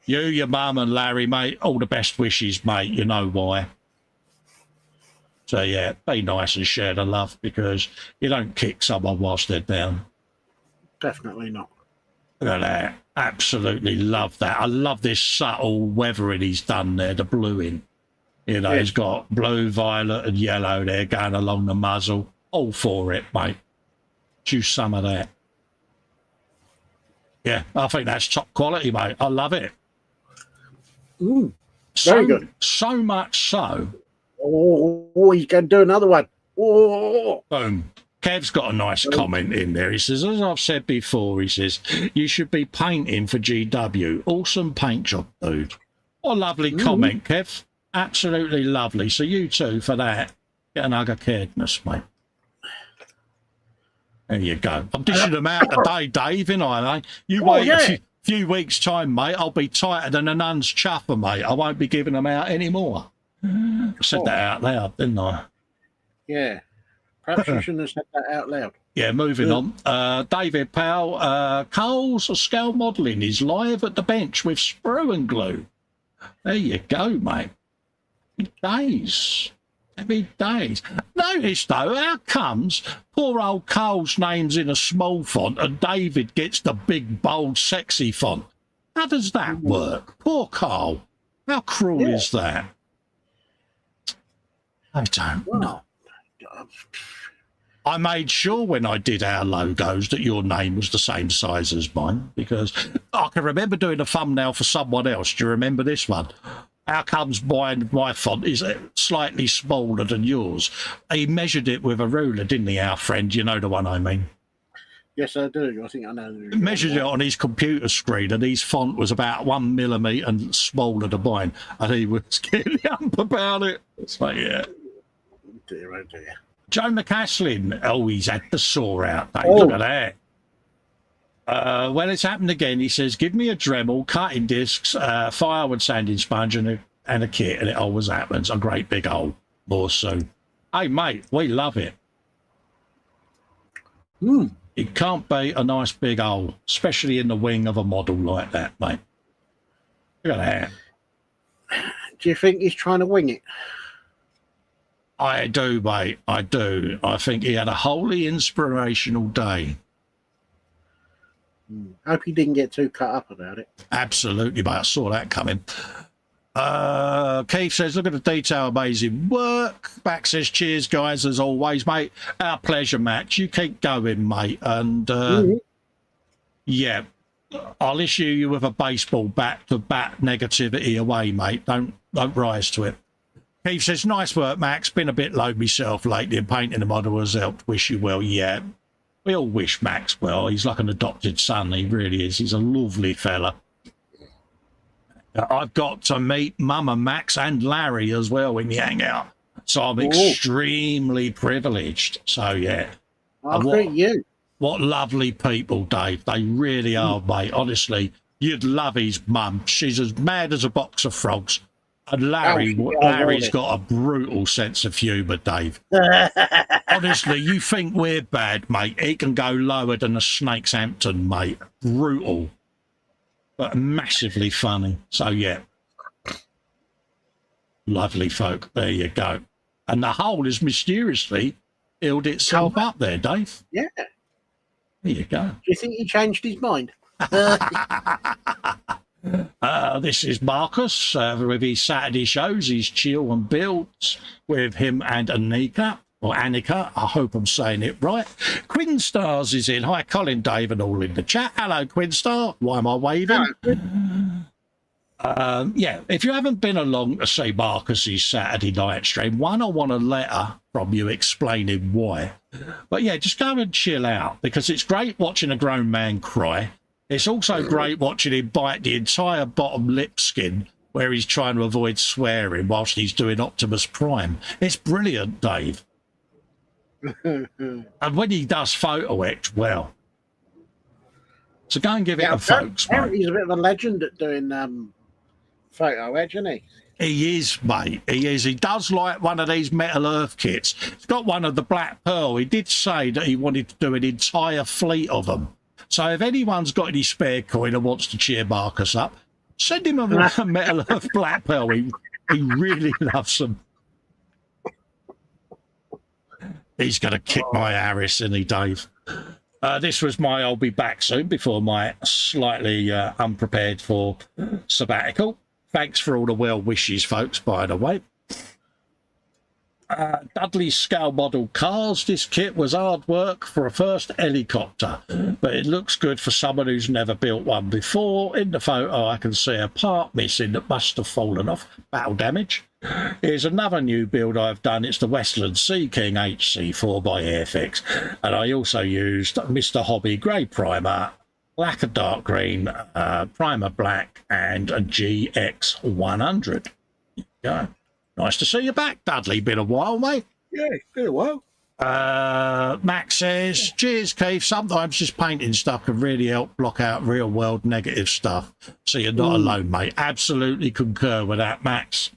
you, your mum and Larry, mate, all the best wishes, mate. You know why. So, yeah, be nice and share the love because you don't kick someone whilst they're down. Definitely not. Look at that. Absolutely love that. I love this subtle weathering he's done there, the bluing. You know, he's got blue, violet and yellow there going along the muzzle. All for it, mate. Choose some of that. Yeah, I think that's top quality, mate. I love it. Very good. So much so. Oh, he's going to do another one. Oh. Boom. Kev's got a nice comment in there. He says, as I've said before, he says, you should be painting for GW. Awesome paint job, dude. What a lovely comment, Kev. Absolutely lovely. So you too for that. Get an hug of caredness, mate. There you go. I'm dishing them out today, Dave, ain't I? Eh? You Oh, wait yeah. a few weeks' time, mate. I'll be tighter than a nun's chuffer, mate. I won't be giving them out anymore. I said that out loud, didn't I? Yeah. Perhaps you shouldn't have said that out loud. Yeah, moving on. David Powell, Cole's scale modelling is live at the bench with sprue and glue. There you go, mate. Days. Every days. Notice though, how comes poor old Cole's name's in a small font and David gets the big, bold, sexy font? How does that work? Poor Cole. How cruel is that? I don't know. I made sure when I did our logos that your name was the same size as mine, because I can remember doing a thumbnail for someone else. Do you remember this one? How comes my font is slightly smaller than yours? He measured it with a ruler, didn't he, our friend? You know the one I mean. Yes, I do. I think I know. He measured it on his computer screen, and his font was about 1 millimetre smaller than mine, and he was getting up about it. It's like, yeah. Dear, oh dear. Joe McCaslin. Oh, he's had the saw out, Dave. Look at that. Well, it's happened again. He says, give me a Dremel, cutting discs, firewood sanding sponge, and a kit, and it always happens. A great big hole. More so. Hey, mate, we love it. It can't be a nice big hole, especially in the wing of a model like that, mate. Look at that. Do you think he's trying to wing it? I do, mate. I do. I think he had a wholly inspirational day. Hope he didn't get too cut up about it. Absolutely, mate. I saw that coming. Keith says, look at the detail, amazing work. Max says, cheers, guys, as always, mate. Our pleasure, Max. You keep going, mate. And, yeah, I'll issue you with a baseball bat to bat negativity away, mate. Don't rise to it. Keith says, nice work, Max. Been a bit low myself lately, and painting the model has helped. Wish you well. Yeah, we all wish Max well. He's like an adopted son. He really is. He's a lovely fella. I've got to meet Mama Max and Larry as well when we hang out. So I'm extremely privileged. So, yeah. I'll greet you. What lovely people, Dave. They really are, mate. Honestly, you'd love his mum. She's as mad as a box of frogs. And Larry's got a brutal sense of humour, Dave. Honestly, you think we're bad, mate. He can go lower than a snake's Hampton, mate. Brutal. But massively funny. So, yeah. Lovely folk. There you go. And the hole has mysteriously healed itself up there, Dave. Yeah. There you go. Do you think he changed his mind? This is Marcus with his Saturday shows, his chill and builds with him and Annika, or Annika. I hope I'm saying it right. Quinn Stars is in. Hi, Colin, Dave, and all in the chat. Hello, Quinn Star. Why am I waving? Yeah, if you haven't been along to see Marcus's Saturday night stream, one, I want a letter from you explaining why. But yeah, just go and chill out, because it's great watching a grown man cry. It's also great watching him bite the entire bottom lip skin where he's trying to avoid swearing whilst he's doing Optimus Prime. It's brilliant, Dave. And when he does photo etch, well. So go and give it a folks, mate. He's a bit of a legend at doing photo etch, isn't he? He is, mate. He is. He does like one of these Metal Earth kits. He's got one of the Black Pearl. He did say that he wanted to do an entire fleet of them. So if anyone's got any spare coin and wants to cheer Marcus up, send him a Metal Earth Black Pearl. He really loves them. He's going to kick my Harris, isn't he, Dave? This was my I'll be back soon before my slightly unprepared for sabbatical. Thanks for all the well wishes, folks, by the way. Dudley's scale model cars. This kit was hard work for a first helicopter, but it looks good for someone who's never built one before. In the photo, I can see a part missing that must have fallen off. Battle damage. Here's another new build I've done. It's the Westland Sea King HC4 by Airfix, and I also used Mr. Hobby Grey Primer, Black and Dark Green, Primer Black, and a GX100. Yeah. Nice to see you back, Dudley. Been a while, mate. Yeah, it's been a while. Max says, cheers, Keith. Sometimes just painting stuff can really help block out real world negative stuff. So you're not alone, mate. Absolutely concur with that, Max.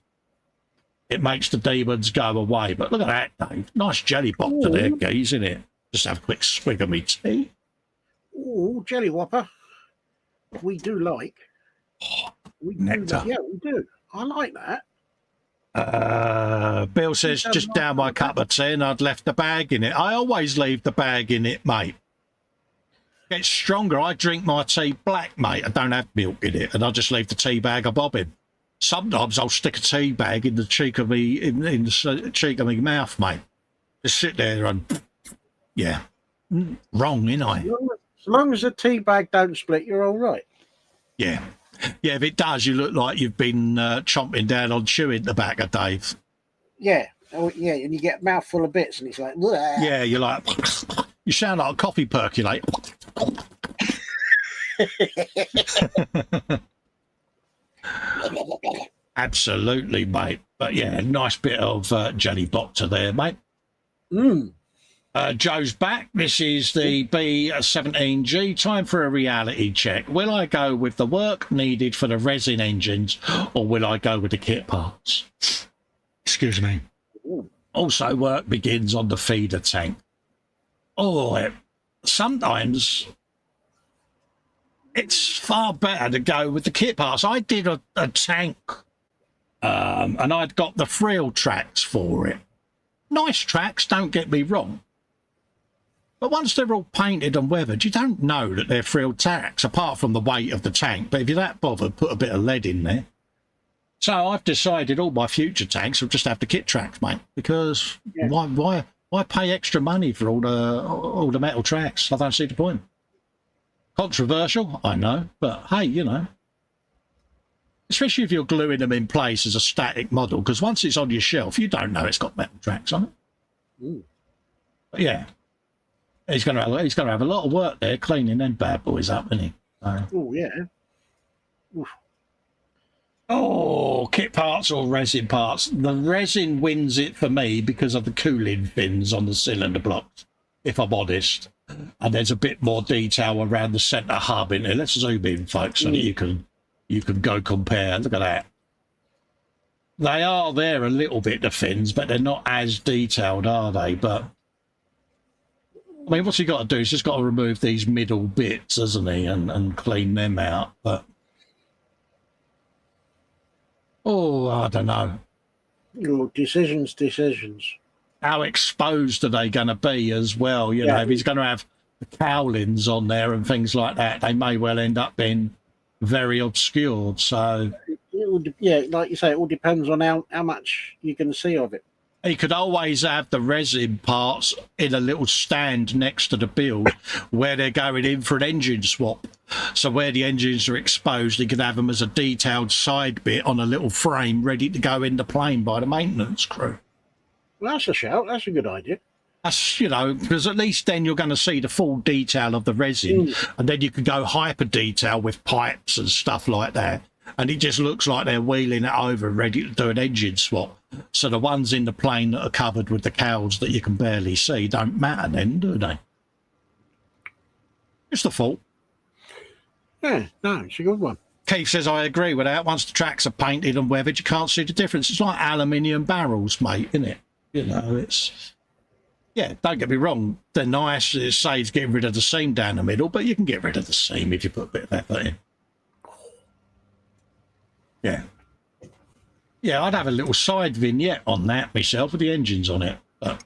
It makes the demons go away. But look at that, Dave. Nice jelly box to there, geez, isn't it? Just have a quick swig of me tea. Oh, jelly whopper. We do like. We Nectar. do, yeah, we do. I like that. Bill says, just down my cup of tea and I'd left the bag in it. I always leave the bag in it, mate. Gets stronger. I drink my tea black, mate. I don't have milk in it, and I just leave the tea bag a bobbing. Sometimes I'll stick a tea bag in the cheek of me, in the cheek of my mouth, mate. Just sit there and, yeah. Wrong, ain't I? As long as the tea bag don't split, you're all right. Yeah. Yeah, if it does, you look like you've been chomping down on chewing the back of Dave. Yeah. Oh, yeah, and you get a mouthful of bits, and it's like, bleh. Yeah, you're like, you sound like a coffee percolate. Absolutely, mate. But yeah, nice bit of jelly boxer there, mate. Joe's back. This is the B17G. Time for a reality check. Will I go with the work needed for the resin engines, or will I go with the kit parts? Excuse me. Also, work begins on the feeder tank. Oh, sometimes it's far better to go with the kit parts. I did a tank, and I'd got the frill tracks for it. Nice tracks, don't get me wrong. But once they're all painted and weathered, you don't know that they're frilled tracks, apart from the weight of the tank. But if you're that bothered, put a bit of lead in there. So I've decided all my future tanks will just have the kit tracks, mate. Because why pay extra money for all the metal tracks? I don't see the point. Controversial, I know, but hey, you know. Especially if you're gluing them in place as a static model, because once it's on your shelf, you don't know it's got metal tracks on it. But yeah. He's going to have a lot of work there cleaning them bad boys up, isn't he? Oh, yeah. Oof. Oh, kit parts or resin parts. The resin wins it for me because of the cooling fins on the cylinder blocks, if I'm honest. And there's a bit more detail around the centre hub in there. Let's zoom in, folks, so that you can go compare. Look at that. They are there a little bit, the fins, but they're not as detailed, are they? But I mean, what's he got to do? He's just got to remove these middle bits, hasn't he, and clean them out. But oh, I don't know. Your decisions. How exposed are they going to be as well? You know, if he's going to have the cowlings on there and things like that, they may well end up being very obscured. So like you say, it all depends on how much you can see of it. He could always have the resin parts in a little stand next to the build where they're going in for an engine swap. So where the engines are exposed, he could have them as a detailed side bit on a little frame ready to go in the plane by the maintenance crew. Well, that's a shout. That's a good idea. That's, you know, because at least then you're going to see the full detail of the resin, and then you can go hyper detail with pipes and stuff like that. And it just looks like they're wheeling it over ready to do an engine swap. So the ones in the plane that are covered with the cowls that you can barely see don't matter then, do they? It's the fault. Yeah, no, it's a good one. Keith says, I agree with that. Once the tracks are painted and weathered, you can't see the difference. It's like aluminium barrels, mate, isn't it? You know, it's... Yeah, don't get me wrong. They're nice. It saves getting rid of the seam down the middle, but you can get rid of the seam if you put a bit of effort in. Yeah. Yeah, I'd have a little side vignette on that myself with the engines on it. But...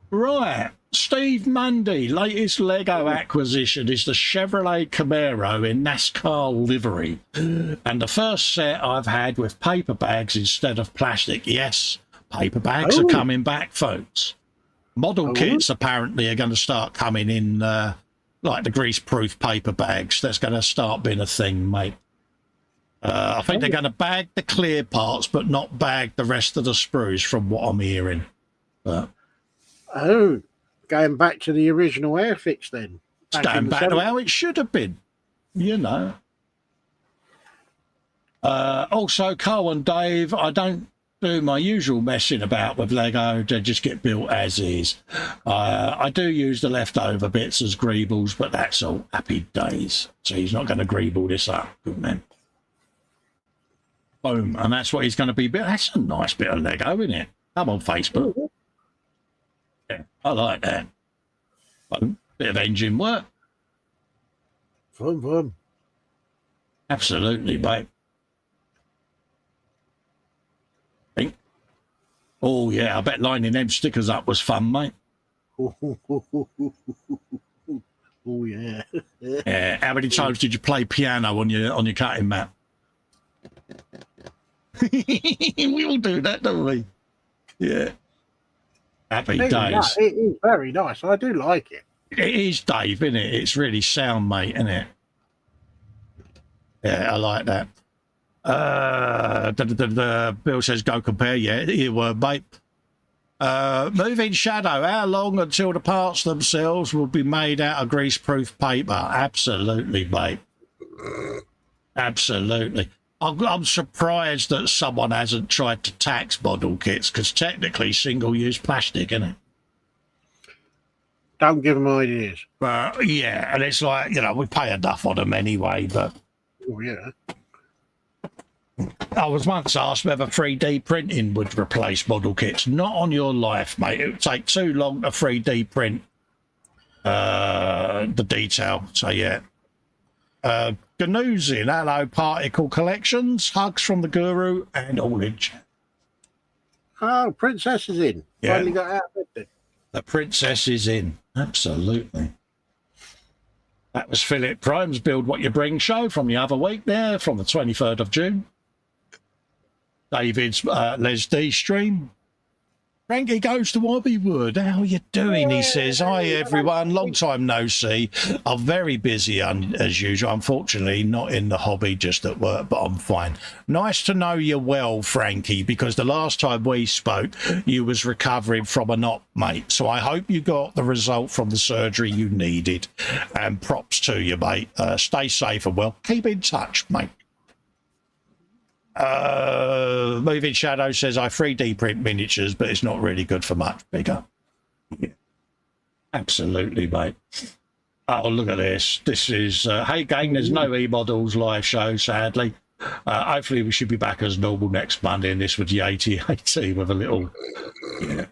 Right. Steve Mundy, latest Lego acquisition is the Chevrolet Camaro in NASCAR livery. And the first set I've had with paper bags instead of plastic. Yes, paper bags are coming back, folks. Model kits apparently are going to start coming in like the grease-proof paper bags. That's going to start being a thing, mate. I think they're going to bag the clear parts, but not bag the rest of the sprues, from what I'm hearing. But, going back to the original Airfix then. Going back to how it should have been, you know. Also, Carl and Dave, I don't do my usual messing about with Lego. They just get built as is. I do use the leftover bits as greebles, but that's all. Happy days. So he's not going to greeble this up. Good man. Boom. And that's what he's going to be. That's a nice bit of Lego, isn't it? I'm on Facebook. Yeah, I like that. Boom. Bit of engine work. Fun. Absolutely, mate. Oh, yeah, I bet lining them stickers up was fun, mate. Oh, yeah. Yeah. How many times did you play piano on your cutting mat? We all do that, don't we? Yeah. Happy days. It is very nice. I do like it. It is, Dave, isn't it? It's really sound, mate, isn't it? Yeah, I like that. Bill says, go compare. Yeah, you were, mate. Moving shadow. How long until the parts themselves will be made out of greaseproof paper? Absolutely, mate. Absolutely. I'm surprised that someone hasn't tried to tax model kits, because technically single-use plastic, isn't it? Don't give them ideas. Yeah, and it's like, you know, we pay enough on them anyway, but... Oh, yeah. I was once asked whether 3D printing would replace model kits. Not on your life, mate. It would take too long to 3D print the detail. So, yeah. Ganoozin, hello, Particle Collections. Hugs from the Guru and all in chat. Oh, Princess is in. Yeah. Finally got out of it. The princess is in. Absolutely. That was Philip Prime's Build What You Bring show from the other week there, from the 23rd of June. David's Les D stream. Frankie goes to Wobbywood. How you doing? He says, hi, everyone. Long time no see. I'm very busy, as usual. Unfortunately, not in the hobby, just at work, but I'm fine. Nice to know you're well, Frankie, because the last time we spoke, you was recovering from a knock, mate. So I hope you got the result from the surgery you needed. And props to you, mate. Stay safe and well. Keep in touch, mate. Moving Shadow says, I 3D print miniatures, but it's not really good for much bigger. Yeah. Absolutely, mate. Oh, look at this. This is, hey gang, there's no E-Models live show, sadly. Hopefully we should be back as normal next Monday, and this was the 8080 with a little, yeah.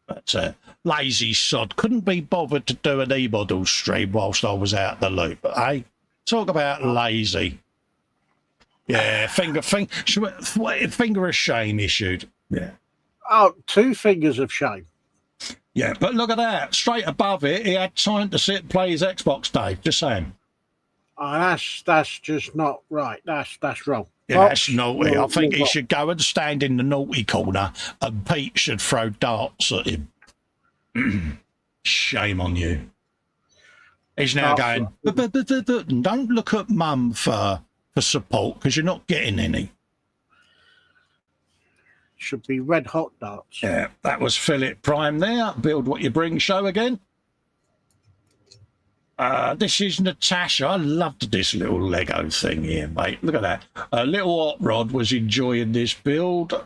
But lazy sod. Couldn't be bothered to do an E-Models stream whilst I was out the loop. But hey, talk about lazy. Yeah, finger of shame issued. Yeah. Oh, 2 fingers of shame. Yeah, but look at that. Straight above it, he had time to sit and play his Xbox, Dave. Just saying. Oh, that's just not right. That's wrong. Yeah, that's naughty. I think he should go and stand in the naughty corner, and Pete should throw darts at him. Shame on you. He's now going, but don't look at Mum for support, because you're not getting any. Should be red hot darts. Yeah, that was Philip Prime there. Build What You Bring show again. This is Natasha. I loved this little Lego thing here, mate. Look at that. Little Hot Rod was enjoying this build.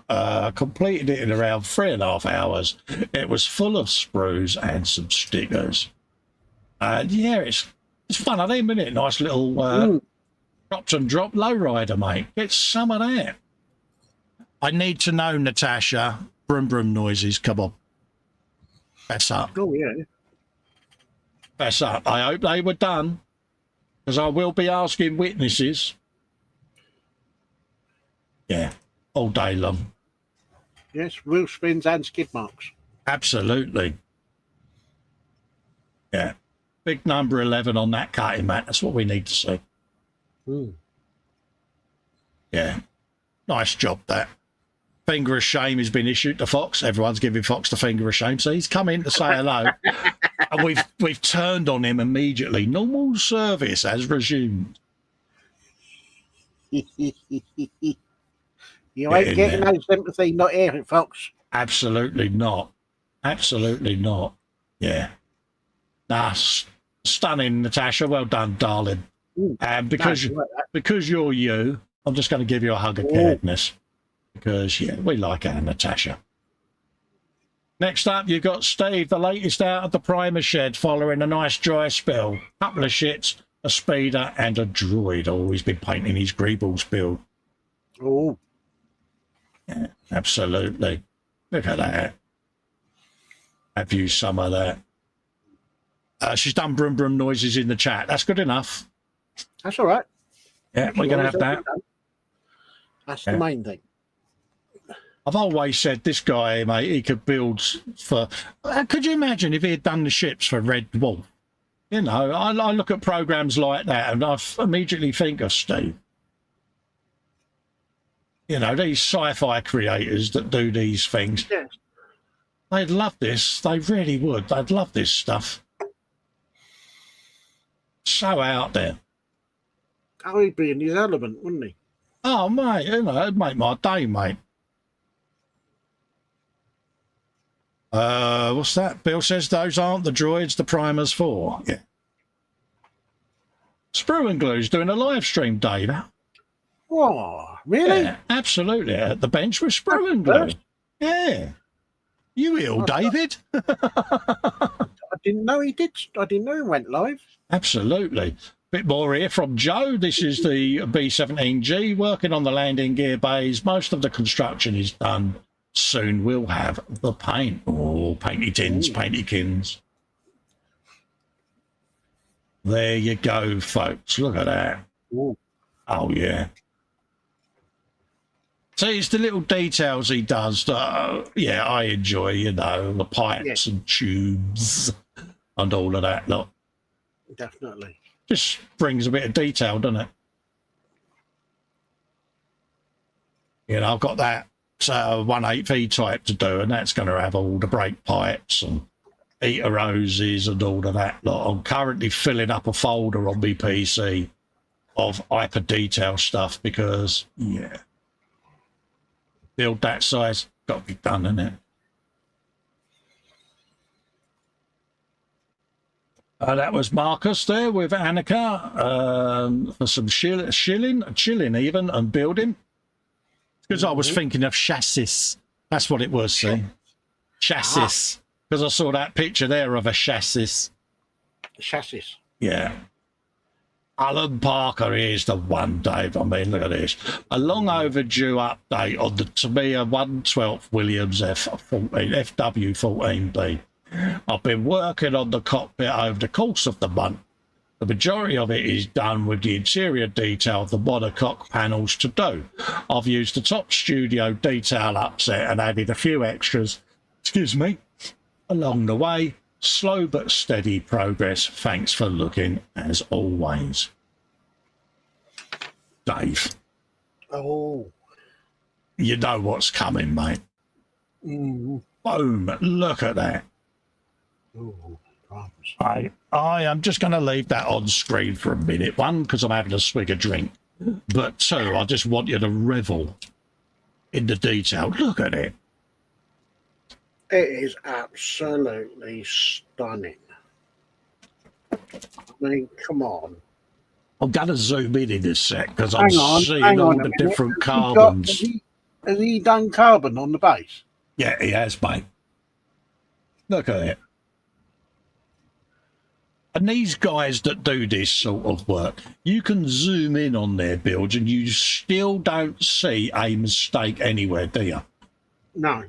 Completed it in around 3.5 hours. It was full of sprues and some stickers. Yeah, it's fun of them, isn't it? Nice little dropped and drop lowrider, mate. Get some of that. I need to know, Natasha. Brum brum noises. Come on. That's up. Oh, yeah. That's up. I hope they were done, because I will be asking witnesses. Yeah, all day long. Yes, wheel spins and skid marks. Absolutely. Yeah. Big number 11 on that cutting mat. That's what we need to see. Yeah. Nice job, that. Finger of shame has been issued to Fox. Everyone's giving Fox the finger of shame. So he's come in to say hello. And we've turned on him immediately. Normal service has resumed. You ain't getting no sympathy, not here, Fox. Absolutely not. Absolutely not. Yeah. Nah, stunning, Natasha. Well done, darling. And because you're you, I'm just going to give you a hug of caredness. because, yeah, we like our Natasha. Next up, you've got Steve, the latest out of the primer shed, following a nice dry spell. Couple of shits, a speeder, and a droid. Oh, he's been painting his Greebles build. Oh, Yeah, absolutely. Look at that. Have you some of that? She's done brum brum noises in the chat. That's good enough. that's all right. Yeah, we're going to have that. That's the main thing. I've always said this guy, mate, he could build for... could you imagine if he had done the ships for Red Wolf? You know, I look at programs like that and I immediately think of Steve. You know, these sci-fi creators that do these things. Yes. They'd love this. They really would. They'd love this stuff. So out there. Oh, he'd be in his element, wouldn't he? Oh, mate, you know, it'd make my day, mate. What's that? Bill says those aren't the droids the primer's for. Yeah. Sprue and Glue's doing a live stream, Dave. Whoa, really? Yeah, absolutely. At the bench with Sprue and Glue. Yeah. You ill, David? I didn't know he did. I didn't know he went live. Absolutely. Bit more here from Joe. This is the B-17G working on the landing gear bays. Most of the construction is done. Soon we'll have the paint. Oh, painty tins, painty kins. There you go, folks. Look at that. Ooh. Oh, yeah. So it's the little details he does that, yeah, I enjoy, you know, the pipes and tubes and all of that. Look, Definitely. just brings a bit of detail, doesn't it? You know, I've got that 1/8V type to do, and that's going to have all the brake pipes and heater hoses and all of that. Look, I'm currently filling up a folder on my PC of hyper detail stuff because, yeah, build that size, got to be done, isn't it? That was Marcus there with Annika for some chilling even, and building. Because I was thinking of chassis. That's what it was, see? Chassis. Because I saw that picture there of a chassis. Chassis. Yeah. Alan Parker is the one, Dave. I mean, look at this. A long overdue update on the Tamiya 112 Williams FW14B. I've been working on the cockpit over the course of the month. The majority of it is done with the interior detail of the monocoque panels to do. I've used the top studio detail upset and added a few extras, along the way. Slow but steady progress. Thanks for looking, as always. Dave. Oh. You know what's coming, mate. Mm. Boom. Look at that. Oh, I am just going to leave that on screen for a minute. One, because I'm having a swig of drink. But two, I just want you to revel in the detail. Look at it. It is absolutely stunning. I mean, come on. I'm going to zoom in a sec because I'm seeing all the different Has carbons. Has he done carbon on the base? Yeah, he has, mate. Look at it. And these guys that do this sort of work, you can zoom in on their builds and you still don't see a mistake anywhere, do you? No.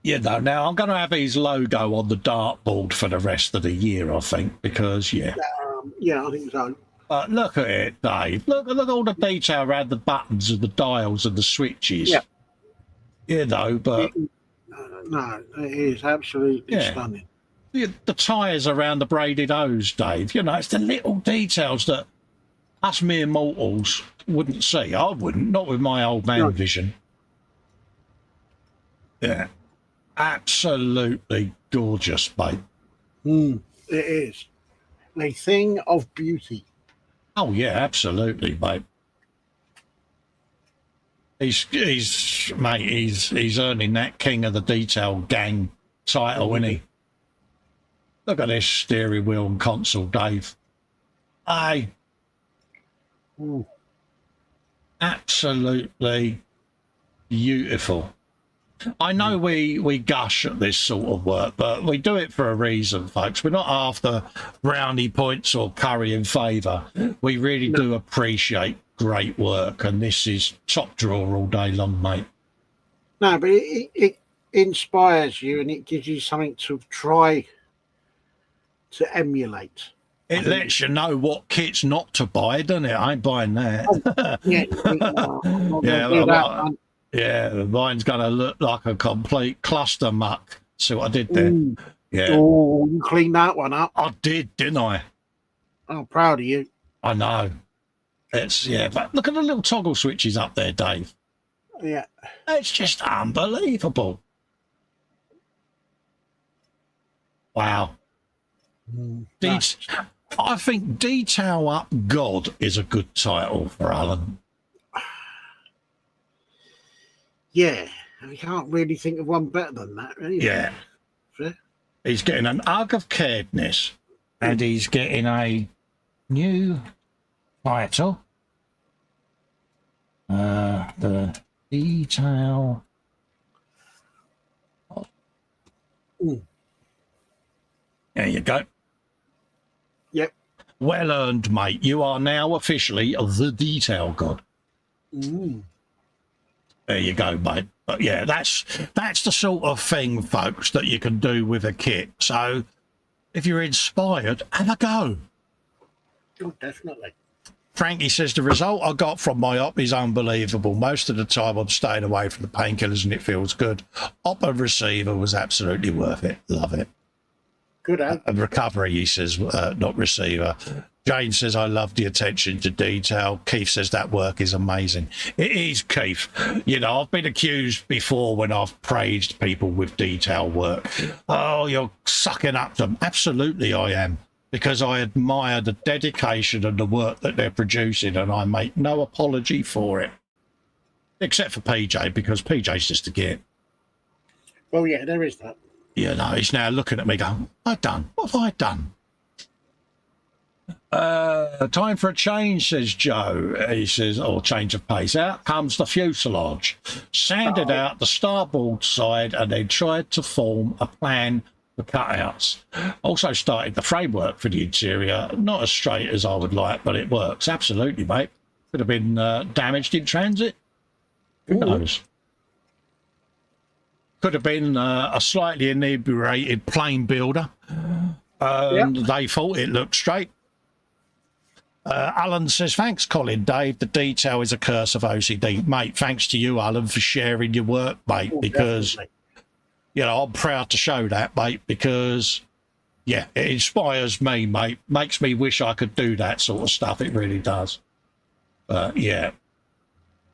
You know, now I'm going to have his logo on the dartboard for the rest of the year, I think, because, yeah. Yeah, I think so. But look at it, Dave. Look at all the detail around the buttons and the dials and the switches. Yeah. You know, but... No, it is absolutely stunning. The tyres around the braided hose, Dave. You know, it's the little details that us mere mortals wouldn't see. I wouldn't, not with my old man vision. Yeah. Absolutely gorgeous, mate. It is. A thing of beauty. Oh, yeah, absolutely, mate. He's earning that King of the Detail gang title, isn't he? Look at this steering wheel and console, Dave. Aye. Absolutely Beautiful. I know we gush at this sort of work, but we do it for a reason, folks. We're not after brownie points or currying favour. We really do appreciate great work, and this is top drawer all day long, mate. No, but it inspires you and it gives you something to try to emulate. It lets you know what kits not to buy, doesn't it? I ain't buying that. Yeah, mine's going to look like a complete cluster muck. See what I did there? Yeah. Oh, you cleaned that one up. I did, didn't I? I'm proud of you. I know. But look at the little toggle switches up there, Dave. Yeah. It's just unbelievable. Wow. I think Detail Up God is a good title for Alan. Yeah, I can't really think of one better than that, really. Yeah. He's getting an hug of caredness, and he's getting a new title. The Detail. There you go. Yep. Well earned, mate. You are now officially the Detail God. There you go, mate. But yeah, that's the sort of thing, folks, that you can do with a kit. So if you're inspired, have a go. Oh, definitely. Frankie says the result I got from my op is unbelievable. Most of the time I'm staying away from the painkillers and it feels good. Op and receiver was absolutely worth it. Love it. Good, eh? And recovery, he says, not receiver. Jane says, I love the attention to detail. Keith says that work is amazing. It is, Keith. You know, I've been accused before when I've praised people with detail work. Oh, you're sucking up to them. Absolutely I am, because I admire the dedication and the work that they're producing, and I make no apology for it. Except for PJ, because PJ's just a git. Well, yeah, there is that. You know, he's now looking at me going, what have I done? Time for a change, says Joe. He says, change of pace. Out comes the fuselage. Sanded out the starboard side and then tried to form a plan for cutouts. Also started the framework for the interior. Not as straight as I would like, but it works. Absolutely, mate. Could have been damaged in transit. Who knows? Could have been a slightly inebriated plane builder. They thought it looked straight. Alan says, thanks, Colin. Dave, the detail is a curse of OCD. Mate, thanks to you, Alan, for sharing your work, mate, because, definitely. You know, I'm proud to show that, mate, because, yeah, it inspires me, mate. Makes me wish I could do that sort of stuff. It really does. Yeah.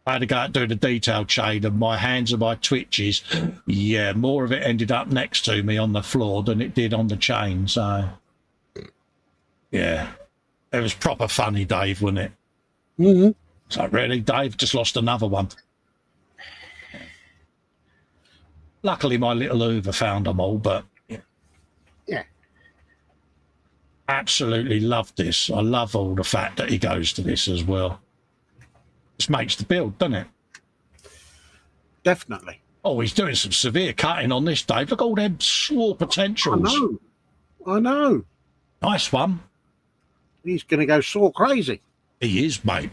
I had to go out and do the detail chain, and my hands and my twitches, yeah, more of it ended up next to me on the floor than it did on the chain. So, yeah, it was proper funny, Dave, wasn't it? Mm-hmm. So, really, Dave just lost another one. Luckily, my little Hoover found them all, but yeah. Absolutely love this. I love all the fact that he goes to this as well. Just makes the build, doesn't it? Definitely. Oh, he's doing some severe cutting on this, Dave. Look at all them saw potentials. I know. Nice one. He's going to go saw crazy. He is, mate.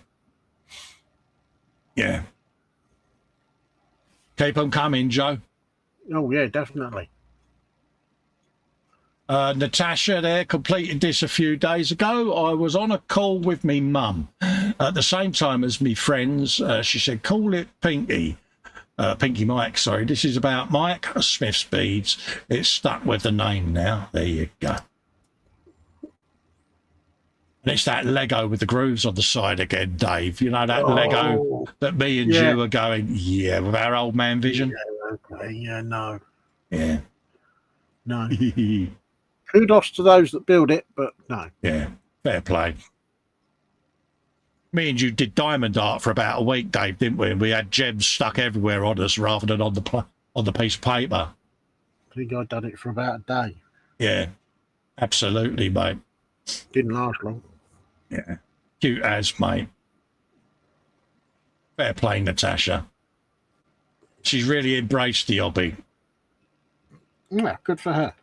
Yeah. Keep them coming, Joe. Oh, yeah, definitely. Natasha there completed this a few days ago. I was on a call with me mum at the same time as me friends. She said, call it Pinky. Pinky Mike, sorry. This is about Mike Smith's beads. It's stuck with the name now. There you go. And it's that Lego with the grooves on the side again, Dave. You know, that Lego that me and you are going, yeah, with our old man vision. Yeah, okay. Yeah, no. Yeah. No. Kudos to those that build it, but no. Yeah, fair play. Me and you did diamond art for about a week, Dave, didn't we? And we had gems stuck everywhere on us rather than on the piece of paper. I think I done it for about a day. Yeah, absolutely, mate. Didn't last long. Yeah, cute as, mate. Fair play, Natasha. She's really embraced the hobby. Yeah, good for her.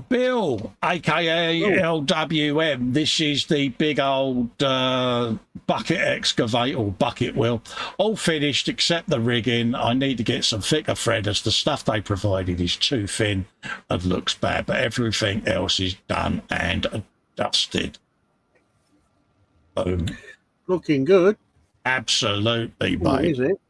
Bill, aka LWM, this is the big old bucket excavator or bucket wheel. All finished except the rigging. I need to get some thicker thread as the stuff they provided is too thin and looks bad, but everything else is done and dusted. Boom. Looking good. Absolutely, What mate. is it?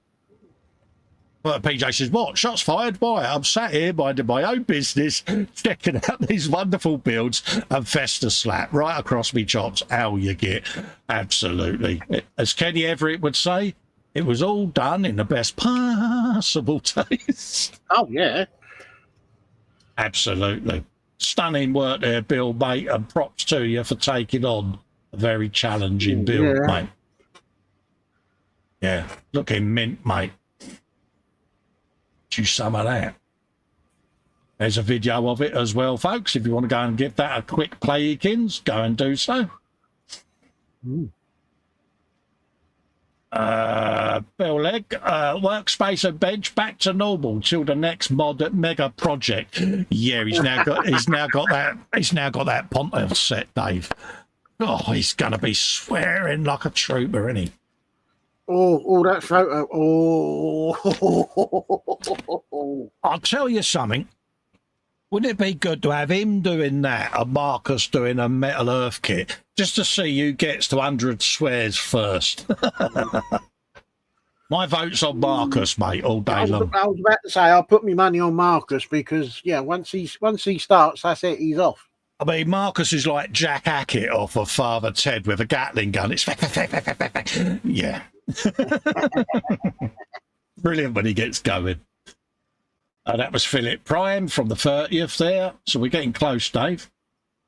Well, PJ says, what? Shots fired? Why? I'm sat here minding my own business, checking out these wonderful builds and Festa slap right across me chops. How you get. Absolutely. As Kenny Everett would say, it was all done in the best possible taste. Oh, yeah. Absolutely. Stunning work there, Bill, mate, and props to you for taking on a very challenging build, mate. Yeah, looking mint, mate. You some of that. There's a video of it as well, folks. If you want to go and give that a quick play, Kins, go and do so. Bill Legg, workspace and bench back to normal till the next mega project. Yeah, he's now got that Ponte set, Dave. Oh, he's gonna be swearing like a trooper, isn't he? Oh, that photo. Oh. I'll tell you something. Wouldn't it be good to have him doing that and Marcus doing a Metal Earth kit just to see who gets to 100 swears first? My vote's on Marcus, mate, all day long. I was about to say I'll put my money on Marcus because once he starts, that's it. He's off. I mean, Marcus is like Jack Hackett off of Father Ted with a Gatling gun. It's yeah. Brilliant when he gets going. That was Philip Prime from the 30th there. So we're getting close, Dave.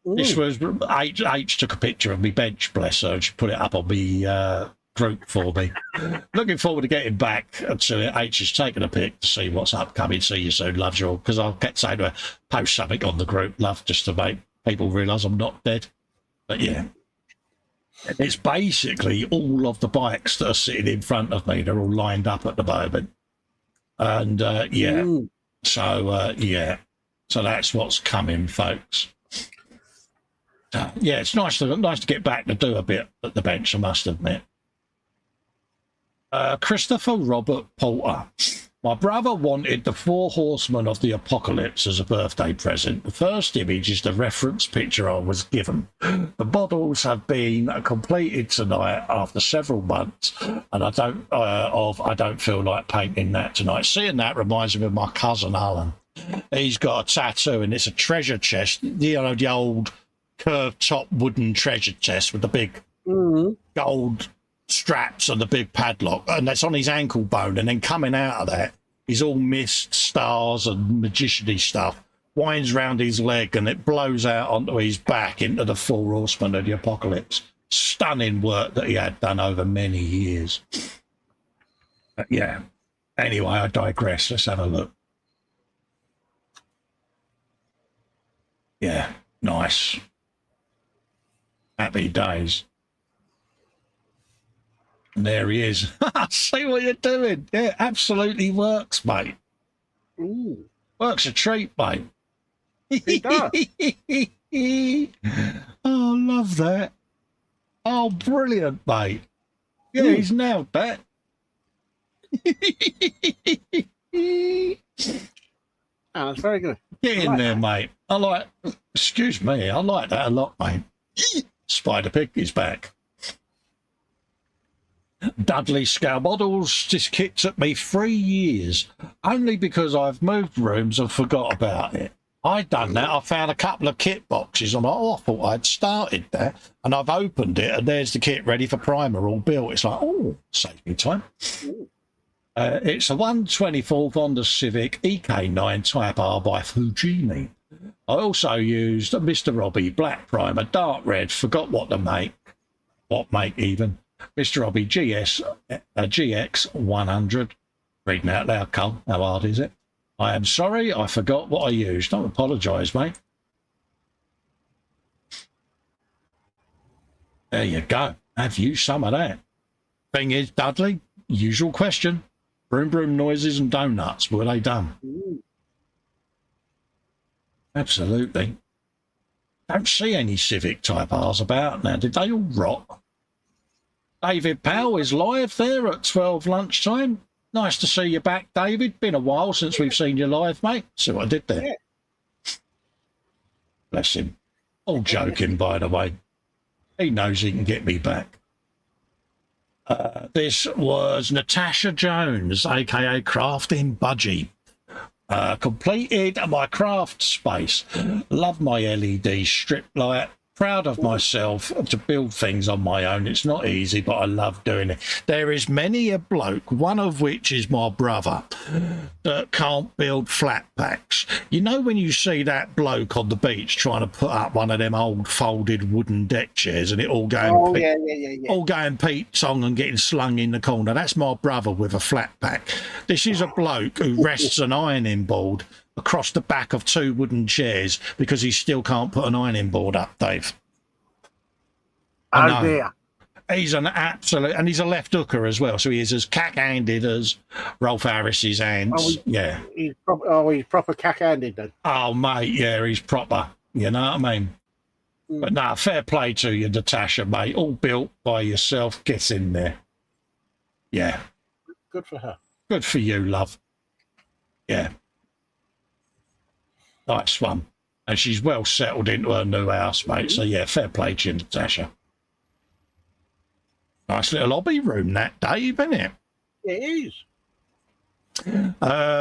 Ooh. This was H took a picture of me bench, bless her, and she put it up on the group for me. Looking forward to getting back to it. H has taken a pic to see what's upcoming. See you soon, loves you all. Because I kept saying to her, post something on the group, love, just to make people realise I'm not dead. But yeah. It's basically all of the bikes that are sitting in front of me. They're all lined up at the moment. And yeah. Ooh. So yeah. So that's what's coming, folks. Yeah, it's nice to get back to do a bit at the bench, I must admit. Christopher Robert Porter. My brother wanted the 4 Horsemen of the Apocalypse as a birthday present. The first image is the reference picture I was given. The models have been completed tonight after several months, and I don't feel like painting that tonight. Seeing that reminds me of my cousin Alan. He's got a tattoo, and it's a treasure chest. You know, the old curved top wooden treasure chest with the big gold straps and the big padlock, and that's on his ankle bone, and then coming out of that is all mist, stars and magician-y stuff, winds round his leg, and it blows out onto his back into the 4 Horsemen of the Apocalypse. Stunning work that he had done over many years. But yeah, anyway, I digress. Let's have a look. Yeah, nice. Happy days. And there he is. See what you're doing. Yeah, absolutely works, mate. Ooh. Works a treat, mate. He does. Oh, I love that. Oh, brilliant, mate. Yeah, he's nailed that. Oh, that's very good. Get in there, mate. Excuse me, I like that a lot, mate. Spider Pig is back. Dudley Scale Models. This kit took me 3 years, only because I've moved rooms and forgot about it. I'd done that. I found a couple of kit boxes. I'm like, oh, I thought I'd started that. And I've opened it, and there's the kit ready for primer, all built. It's like, oh, save me time. It's a 124 Honda Civic EK9 Type R by Fujimi. I also used a Mr. Robbie Black Primer, dark red, forgot what to make. What make even. Mr. Robbie GX 100. Reading out loud, Cole. How hard is it? I am sorry, I forgot what I used. Don't apologise, mate. There you go. Have you some of that? Thing is, Dudley, usual question. Broom broom noises and donuts, were they done? Ooh. Absolutely. Don't see any Civic Type R's about now. Did they all rot? David Powell is live there at 12 lunchtime. Nice to see you back, David. Been a while since we've seen you live, mate. See what I did there? Yeah. Bless him. All joking, by the way. He knows he can get me back. This was Natasha Jones, aka Crafting Budgie. Completed my craft space. Love my LED strip light. Proud of myself to build things on my own. It's not easy, but I love doing it. There is many a bloke, one of which is my brother, that can't build flat packs. You know when you see that bloke on the beach trying to put up one of them old folded wooden deck chairs and it all going, all going Pete song and getting slung in the corner? That's my brother with a flat pack. This is a bloke who rests an ironing board across the back of 2 wooden chairs because he still can't put an ironing board up, Dave. Oh dear. He's an absolute, and he's a left hooker as well, so he is as cack-handed as Rolf Harris's hands. He's proper cack-handed then. Oh, mate, yeah, he's proper. You know what I mean? But no, fair play to you, Natasha, mate. All built by yourself. Get in there. Yeah. Good for her. Good for you, love. Yeah. Nice one. And she's well settled into her new house, mate. So, yeah, fair play to you, Natasha. Nice little hobby room, that, Dave, isn't it? It is.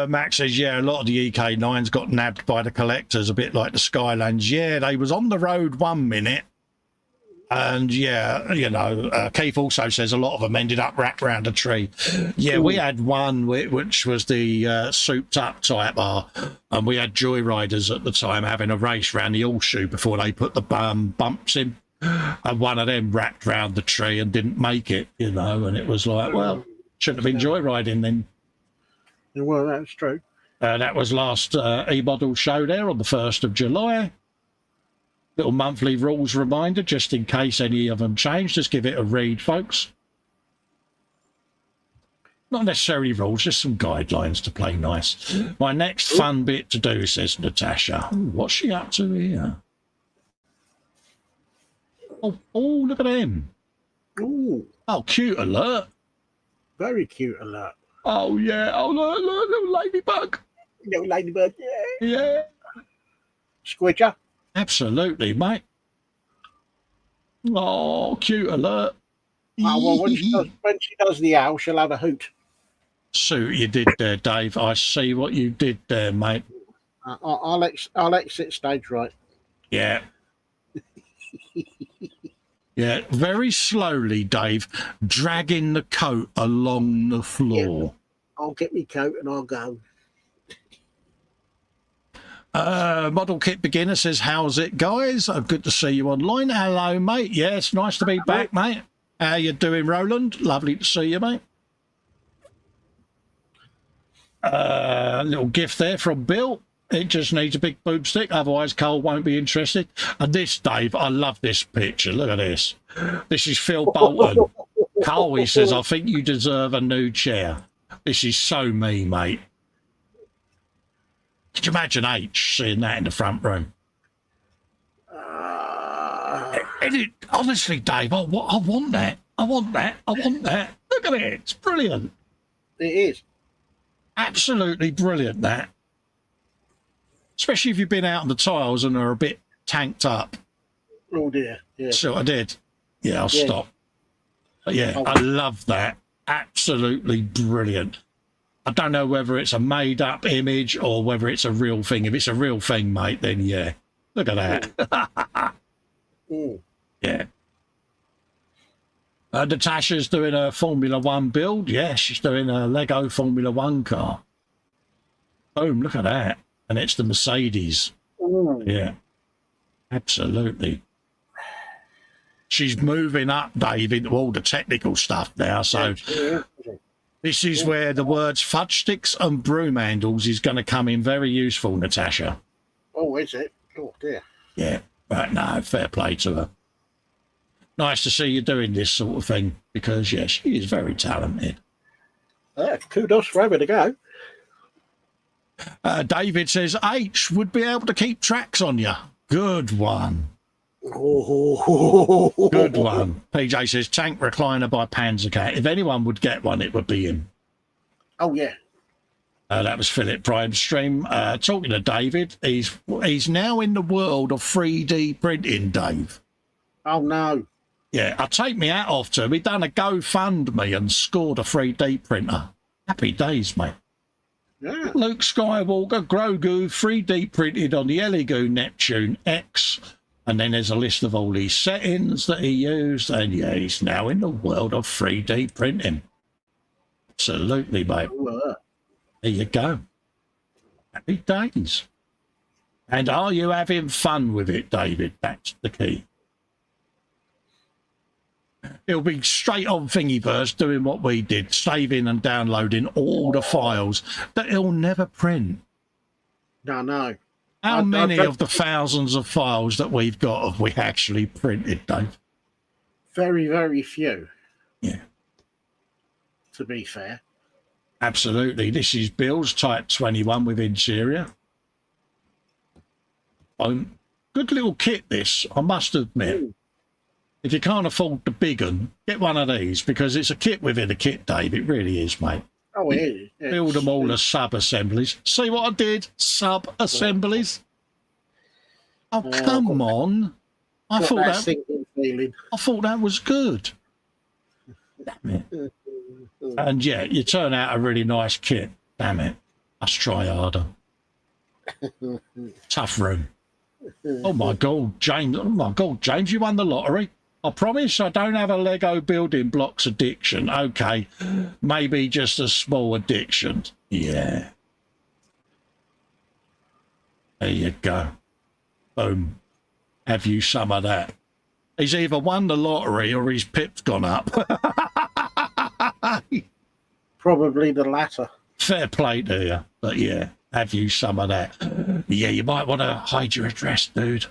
Max says, yeah, a lot of the EK9s got nabbed by the collectors, a bit like the Skylands. Yeah, they was on the road 1 minute. And, yeah, you know, Keith also says a lot of them ended up wrapped around a tree. Yeah, we had one which was the souped-up Type R, and we had joyriders at the time having a race around the horseshoe before they put the bumps in. And one of them wrapped round the tree and didn't make it, you know, and it was like, well, shouldn't have been joyriding then. Well, that's true. That was last e-model show there on the 1st of July. Little monthly rules reminder, just in case any of them change. Just give it a read, folks. Not necessarily rules, just some guidelines to play nice. My next fun bit to do, says Natasha. Ooh, what's she up to here? Oh, look at him. Ooh. Oh, cute alert. Very cute alert. Oh, yeah. Oh, look, little ladybug. Little ladybug, yeah. Yeah. Squidger. Absolutely, mate. Oh, cute alert. Oh, well, when she does the owl, she'll have a hoot. See what you did there, Dave. I see what you did there, mate. I'll exit stage right. Yeah. Yeah, very slowly, Dave, dragging the coat along the floor. Yeah, I'll get me coat and I'll go. Model Kit Beginner says, how's it, guys? Good to see you online. Hello, mate. Yeah, it's nice to be back, mate. How you doing, Roland? Lovely to see you, mate. Little gift there from Bill. It just needs a big boomstick, otherwise Cole won't be interested. And this, Dave, I love this picture. Look at this. This is Phil Bolton. Cole, he says, I think you deserve a new chair. This is so me, mate. Could you imagine H seeing that in the front room? Honestly, Dave, I want that. I want that. I want that. Look at it. It's brilliant. It is. Absolutely brilliant, that. Especially if you've been out on the tiles and are a bit tanked up. Oh, dear. Yeah. So I did. Yeah, I'll stop. But yeah, I love that. Absolutely brilliant. I don't know whether it's a made-up image or whether it's a real thing. If it's a real thing, mate, then yeah. Look at that. Yeah. Natasha's doing a Formula One build. Yeah, she's doing a Lego Formula One car. Boom, look at that. And it's the Mercedes. Yeah, absolutely. She's moving up, Dave, into all the technical stuff now. So this is where the words fudge sticks and broom handles is going to come in very useful, Natasha. Oh, is it? Oh, dear. Yeah, right. No, fair play to her. Nice to see you doing this sort of thing because, yeah, she is very talented. Kudos for having a go. David says H would be able to keep tracks on you. Good one. Oh. Good one. PJ says tank recliner by Panzercat. If anyone would get one, it would be him. Oh, yeah. That was Philip Prime Stream. Talking to David, he's now in the world of 3D printing, Dave. Oh, no. Yeah, I take my hat off to him. He done a GoFundMe and scored a 3D printer. Happy days, mate. Yeah. Luke Skywalker, Grogu, 3D printed on the Elegoo Neptune X. And then there's a list of all these settings that he used. And yeah, he's now in the world of 3D printing. Absolutely, mate. There you go. Happy days. And are you having fun with it, David? That's the key. It'll be straight on Thingiverse doing what we did, saving and downloading all the files that he'll never print. No. How many of the thousands of files that we've got have we actually printed, Dave? Very, very few. Yeah. To be fair. Absolutely. This is Bill's Type 21 with interior. Good little kit, this, I must admit. Ooh. If you can't afford the big one, get one of these, because it's a kit within a kit, Dave. It really is, mate. Oh, it is. Build them all as sub-assemblies. See what I did? Sub-assemblies. Oh, come on. I thought that was good. Damn it. And yeah, you turn out a really nice kit. Damn it. Let's try harder. Tough room. Oh my God, James. Oh my God, James, you won the lottery. I promise I don't have a Lego building blocks addiction. Okay, maybe just a small addiction. Yeah. There you go. Boom. Have you some of that? He's either won the lottery or his pip's gone up. Probably the latter. Fair play to you. But yeah, have you some of that? Yeah, you might want to hide your address, dude.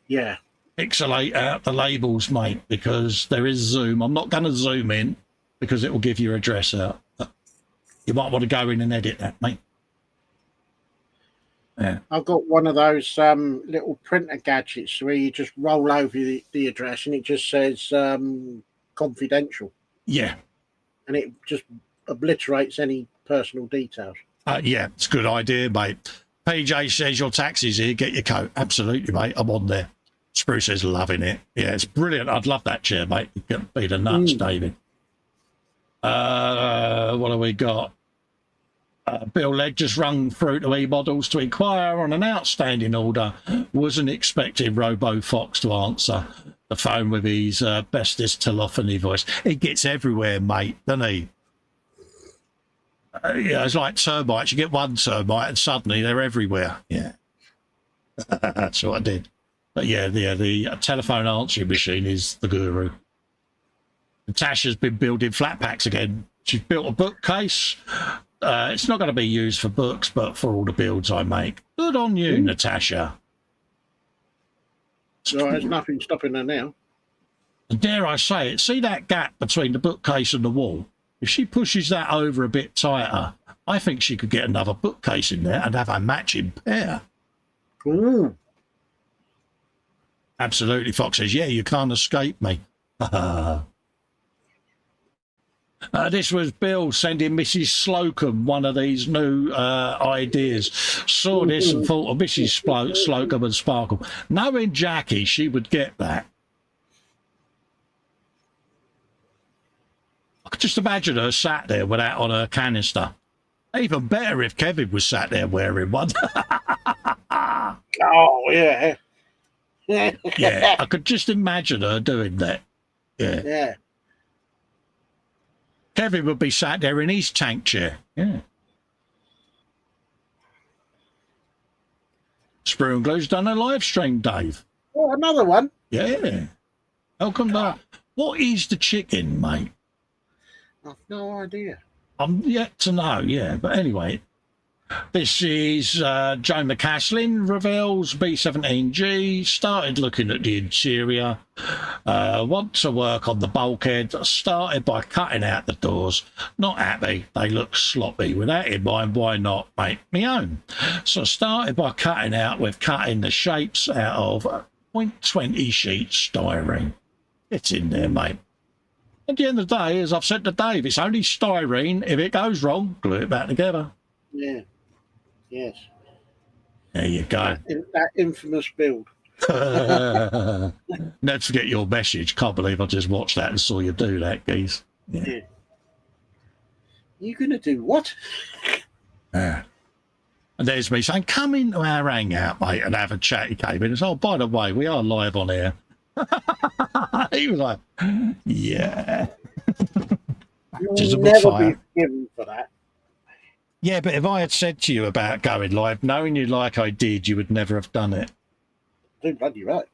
Yeah. Pixelate out the labels, mate, because there is Zoom. I'm not going to zoom in because it will give your address out. But you might want to go in and edit that, mate. Yeah. I've got one of those little printer gadgets where you just roll over the address and it just says confidential. Yeah. And it just obliterates any personal details. Yeah, it's a good idea, mate. PJ says your taxi's here, get your coat. Absolutely, mate. I'm on there. Spruce is loving it. Yeah, it's brilliant. I'd love that chair, mate. You can beat the nuts, David. What have we got? Bill Legg just rung through to E-Models to inquire on an outstanding order. Wasn't expecting Robo Fox to answer the phone with his bestest telephony voice. He gets everywhere, mate, doesn't he? Yeah, it's like termites. You get one termite and suddenly they're everywhere. Yeah. That's what I did. But yeah, the telephone answering machine is the guru. Natasha's been building flat packs again. She's built a bookcase. It's not going to be used for books, but for all the builds I make. Good on you, Natasha. So there's nothing stopping her now. And dare I say it, see that gap between the bookcase and the wall? If she pushes that over a bit tighter, I think she could get another bookcase in there and have a matching pair. Ooh. Absolutely, Fox says, yeah, you can't escape me. This was Bill sending Mrs. Slocum one of these new ideas. Saw this and thought of Mrs. Slocum and Sparkle. Knowing Jackie, she would get that. I could just imagine her sat there with that on her canister. Even better if Kevin was sat there wearing one. Oh, yeah. Yeah, I could just imagine her doing that. Yeah. Kevin would be sat there in his tank chair. Yeah. Sprue and Glue's done a live stream, Dave. Oh, another one? Yeah. Welcome back. What is the chicken, mate? I've no idea. I'm yet to know, yeah. But anyway, This is Joe McCaslin reveals B17G, started looking at the interior, want to work on the bulkhead, started by cutting out the doors, not happy, they look sloppy. With that in mind, why not make me own? So started by cutting the shapes out of 0.20 sheet styrene. It's in there, mate. At the end of the day, as I've said to Dave, it's only styrene. If it goes wrong, glue it back together. Yeah. Yes. There you go. That infamous build. Never forget your message. Can't believe I just watched that and saw you do that, geez. Yeah. You gonna do what? Yeah. And there's me saying, come into our hangout, mate, and have a chat. He came in and said, oh, by the way, we are live on air. He was like, yeah. You'll never be forgiven for that. Yeah, but if I had said to you about going live, knowing you like I did, you would never have done it. Too bloody right.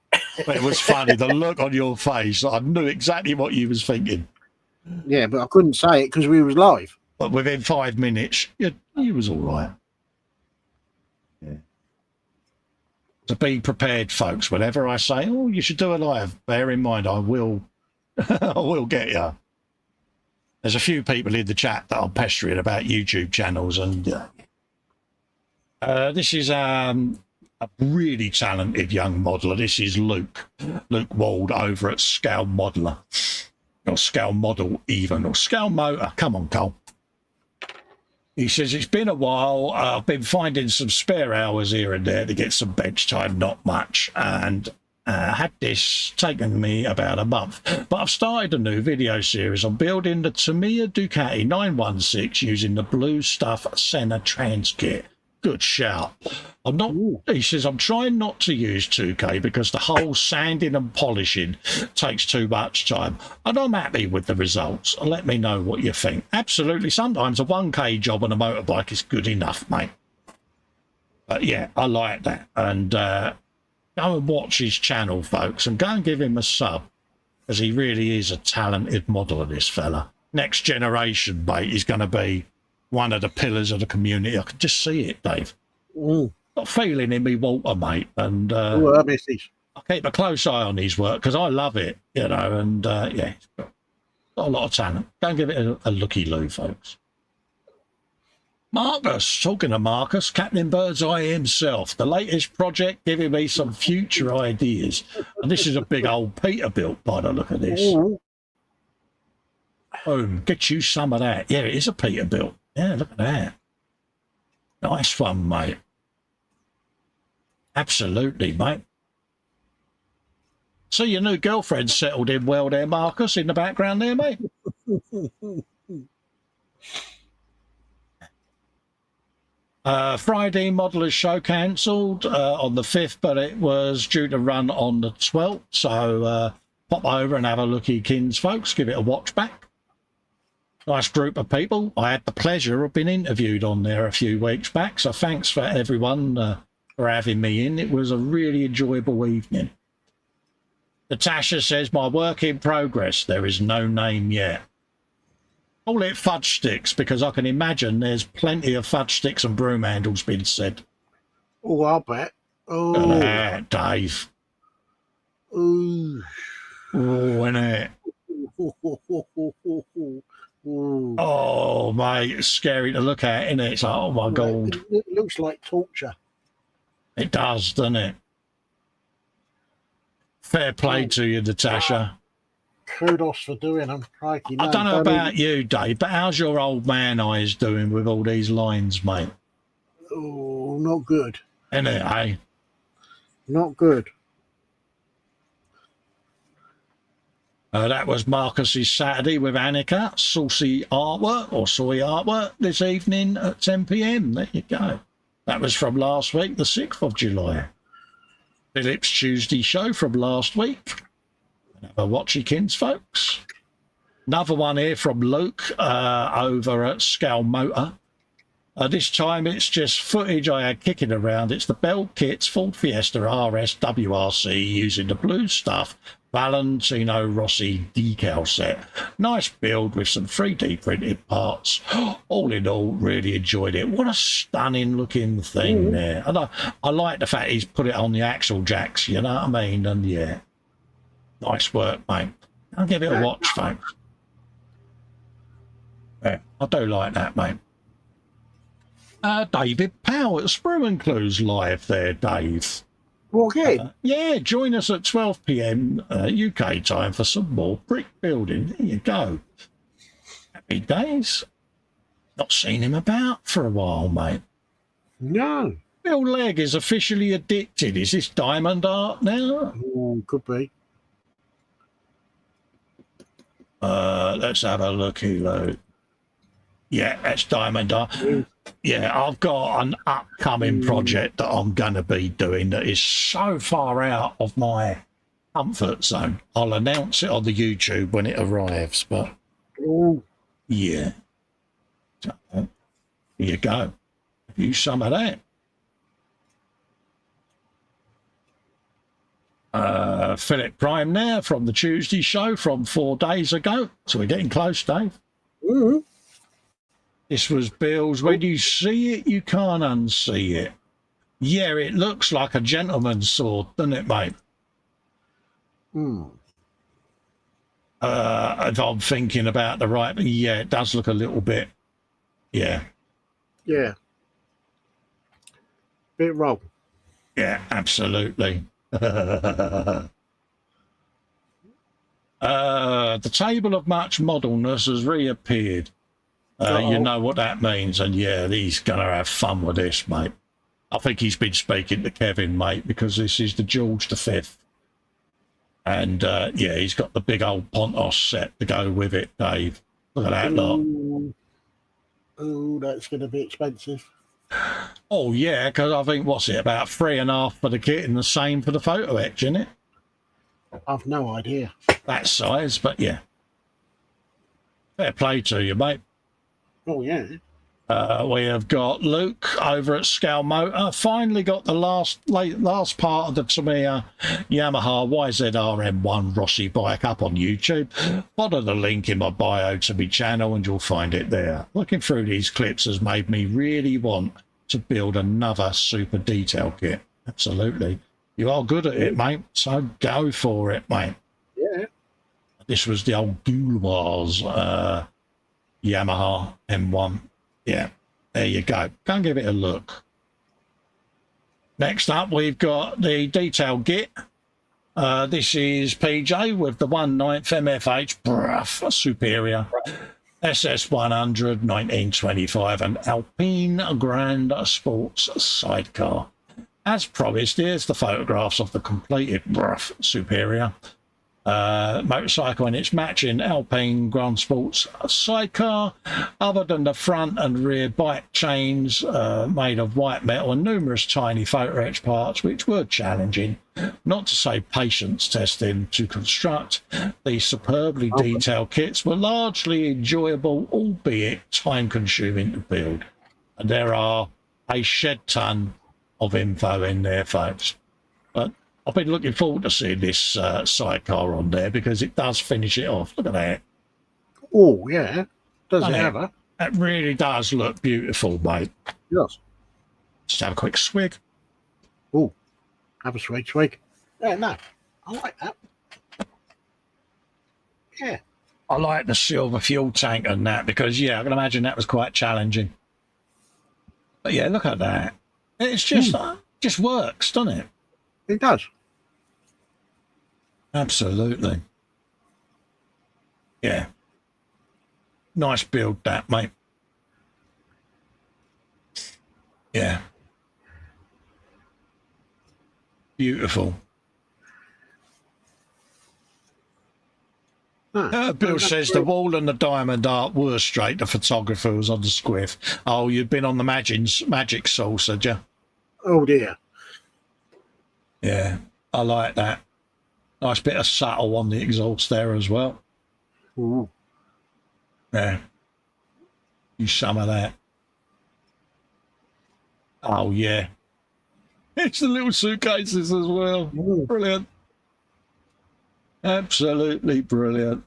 But it was funny, the look on your face. I knew exactly what you was thinking. Yeah, but I couldn't say it because we was live. But within 5 minutes, you was all right. Yeah. So be prepared, folks. Whenever I say, oh, you should do a live, bear in mind, I will get you. There's a few people in the chat that are pestering about YouTube channels, and this is a really talented young modeller. This is Luke Wald over at Scale Modeller, or Scale Model even, or Scale Motor. Come on, Cole. He says, it's been a while. I've been finding some spare hours here and there to get some bench time, not much, and had this taken me about a month, but I've started a new video series on building the Tamiya Ducati 916 using the Blue Stuff Senna Trans Kit. Good shout. He says, I'm trying not to use 2K because the whole sanding and polishing takes too much time, and I'm happy with the results. Let me know what you think. Absolutely, sometimes a 1K job on a motorbike is good enough, mate. But yeah, I like that, and go and watch his channel, folks, and go and give him a sub, because he really is a talented modeler, this fella. Next generation, mate, he's going to be one of the pillars of the community. I can just see it, Dave. Got feeling in me, Walter, mate, and I keep a close eye on his work because I love it, you know, and yeah, he's got a lot of talent. Go and give it a looky-loo, folks. Marcus, talking to Marcus, Captain Birdseye himself, the latest project giving me some future ideas. And this is a big old Peterbilt by the look of this. Boom, get you some of that. Yeah, it is a Peterbilt. Yeah, look at that. Nice one, mate. Absolutely, mate. See your new girlfriend settled in well there, Marcus, in the background there, mate. Friday Modeller's show cancelled on the 5th, but it was due to run on the 12th. So pop over and have a looky, kins, folks. Give it a watch back. Nice group of people. I had the pleasure of being interviewed on there a few weeks back. So thanks for everyone for having me in. It was a really enjoyable evening. Natasha says, my work in progress. There is no name yet. Call it fudge sticks, because I can imagine there's plenty of fudge sticks and broom handles been said. Oh, I'll bet. Oh, look at that, Dave. Ooh. Oh, isn't it? Oh, mate, it's scary to look at, isn't it? It's like, oh, my God. It looks like torture. It does, doesn't it? Fair play to you, Natasha. Kudos for doing them. Crikey, no, I don't know about you, Dave, but how's your old man eyes doing with all these lines, mate? Oh, not good. Isn't it, eh? Not good. That was Marcus's Saturday with Annika. Saucy artwork, or soy artwork, this evening at 10 p.m. There you go. That was from last week, the 6th of July. Philip's Tuesday show from last week. Have a watchykins, folks. Another one here from Luke over at Scale Motor. This time it's just footage I had kicking around. It's the Bell Kits Ford Fiesta RS WRC using the Blue Stuff Valentino Rossi decal set. Nice build with some 3D printed parts. All in all, really enjoyed it. What a stunning looking thing there. And I like the fact he's put it on the axle jacks, you know what I mean? And yeah, nice work, mate. I'll give it a watch, folks. Yeah, I do like that, mate. David Powell at Sprue and Clues live there, Dave. Okay. Yeah, join us at 12 p.m. UK time for some more brick building. There you go. Happy days. Not seen him about for a while, mate. No. Bill Legg is officially addicted. Is this diamond art now? Oh, could be. Let's have a looky, Lou. Yeah, that's diamond art. Yeah, I've got an upcoming project that I'm going to be doing that is so far out of my comfort zone. I'll announce it on the YouTube when it arrives, but yeah. So, here you go. Use some of that. Philip Prime there from the Tuesday show from 4 days ago. So we're getting close, Dave. This was Bill's. When you see it, you can't unsee it. Yeah, it looks like a gentleman's sword, doesn't it, mate? If I'm thinking about the right, yeah, it does look a little bit, yeah. Yeah. Bit wrong. Yeah, absolutely. The table of much modelness has reappeared. You know what that means, and yeah, he's going to have fun with this, mate. I think he's been speaking to Kevin, mate, because this is the George V. And yeah, he's got the big old Pontos set to go with it, Dave. Look at that lot. Oh, that's going to be expensive. Oh, yeah, because I think, what's it, about 3.5 for the kit and the same for the photo etch, isn't it? I've no idea. That size, but yeah. Fair play to you, mate. Oh, yeah. We have got Luke over at Scale Motor. Finally got the last part of the Tamiya Yamaha YZRM1 Rossi bike up on YouTube. Follow the link in my bio to my channel and you'll find it there. Looking through these clips has made me really want to build another super detail kit. Absolutely. You are good at it, mate, so go for it, mate. Yeah. This was the old Gouloirs Yamaha M1. Yeah, there you go. Go and give it a look. Next up, we've got the detail kit. This is PJ with the 1/9 MFH Bruff Superior SS100 1925 and Alpine Grand Sports sidecar. As promised, here's the photographs of the completed Bruff Superior motorcycle and its matching Alpine Grand Sports sidecar. Other than the front and rear bike chains made of white metal and numerous tiny photo etch parts which were challenging, not to say patience testing, to construct, these superbly detailed kits were largely enjoyable, albeit time consuming to build. And there are a shed ton of info in there, folks. But I've been looking forward to seeing this sidecar on there because it does finish it off. Look at that. Oh, yeah. Does it ever? It really does look beautiful, mate. Yes. Just have a quick swig. Oh, have a swig. Yeah, no. I like that. Yeah. I like the silver fuel tank and that because, yeah, I can imagine that was quite challenging. But, yeah, look at that. It's just, just works, doesn't it? It does. Absolutely. Yeah. Nice build, that, mate. Yeah. Beautiful. Bill says the wall and the diamond art were straight. The photographer was on the squiff. Oh, you'd been on the magic sauce, had you? Oh, dear. Yeah, I like that. Nice bit of subtle on the exhaust there as well. Ooh. Yeah. Use some of that. Oh, yeah. It's the little suitcases as well. Ooh. Brilliant. Absolutely brilliant.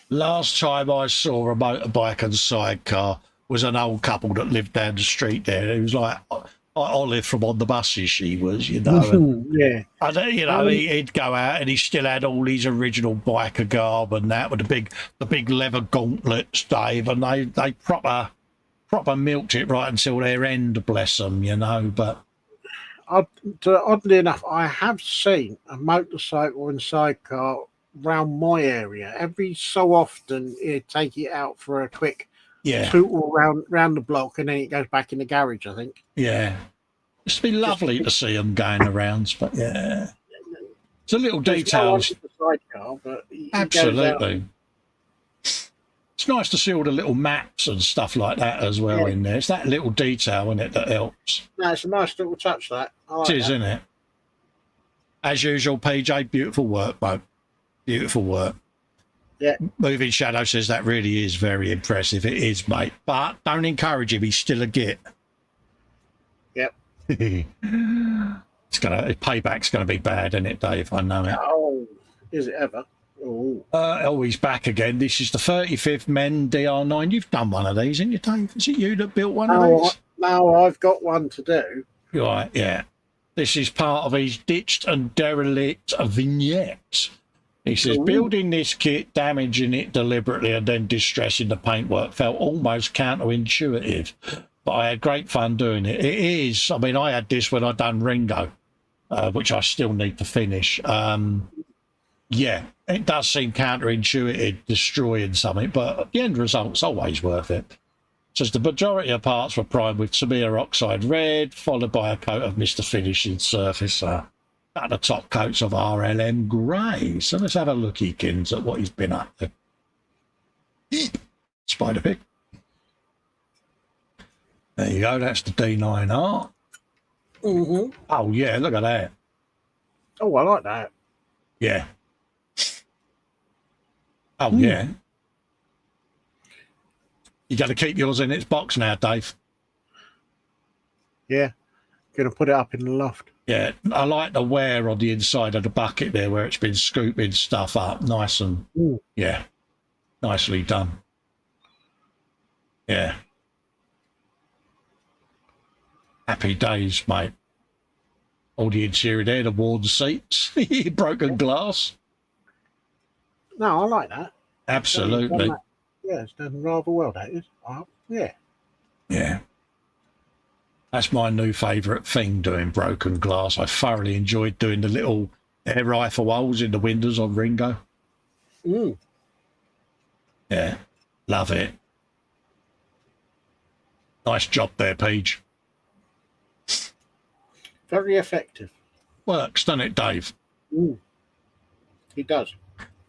Last time I saw a motorbike and sidecar was an old couple that lived down the street there. It was like Olive from On the Buses, she was, you know. And, Yeah. and you know, he'd go out and he still had all his original biker garb and that with the big leather gauntlets, Dave, and they proper milked it right until their end, bless them, you know. But oddly enough, I have seen a motorcycle and sidecar round my area. Every so often, he'd take it out for a quick tootle round the block, and then it goes back in the garage, I think. Yeah. It's been lovely to see them going around, but yeah. It's a little details. Sidecar, but absolutely. It's nice to see all the little maps and stuff like that as well in there. It's that little detail in it that helps. No, it's a nice little touch, that. It is, isn't it? As usual, PJ, beautiful work, mate. Beautiful work. Yeah. Moving Shadow says that really is very impressive. It is, mate. But don't encourage him. He's still a git. Yep. Payback's gonna be bad, isn't it, Dave? I know it. Oh, is it ever? Oh. He's back again. This is the 35th Men DR9. You've done one of these, haven't you, Dave? Is it you that built one of these? No, I've got one to do. Right, yeah. This is part of his ditched and derelict vignette. He says, building this kit, damaging it deliberately and then distressing the paintwork felt almost counterintuitive, but I had great fun doing it. It is. I mean, I had this when I done Ringo, which I still need to finish. Yeah, it does seem counterintuitive, destroying something, but the end result's always worth it. Says the majority of parts were primed with Samir oxide red, followed by a coat of Mr. Finishing Surface, at the top coats of RLM grey. So let's have a look, Eakins, at what he's been up to. Spider Pig. There you go, that's the D9R. Mm-hmm. Oh, yeah, look at that. Oh, I like that. Yeah. Oh, yeah. You got to keep yours in its box now, Dave. Yeah. Going to put it up in the loft. Yeah, I like the wear on the inside of the bucket there where it's been scooping stuff up. Nice and, yeah, nicely done. Yeah. Happy days, mate. All the interior there, the worn seats, broken glass. No, I like that. Absolutely. Yeah, it's done rather well, that is. Yeah. Yeah. That's my new favourite thing, doing broken glass. I thoroughly enjoyed doing the little air rifle holes in the windows on Ringo. Yeah, love it. Nice job there, Peach. Very effective. Works, doesn't it, Dave? He does.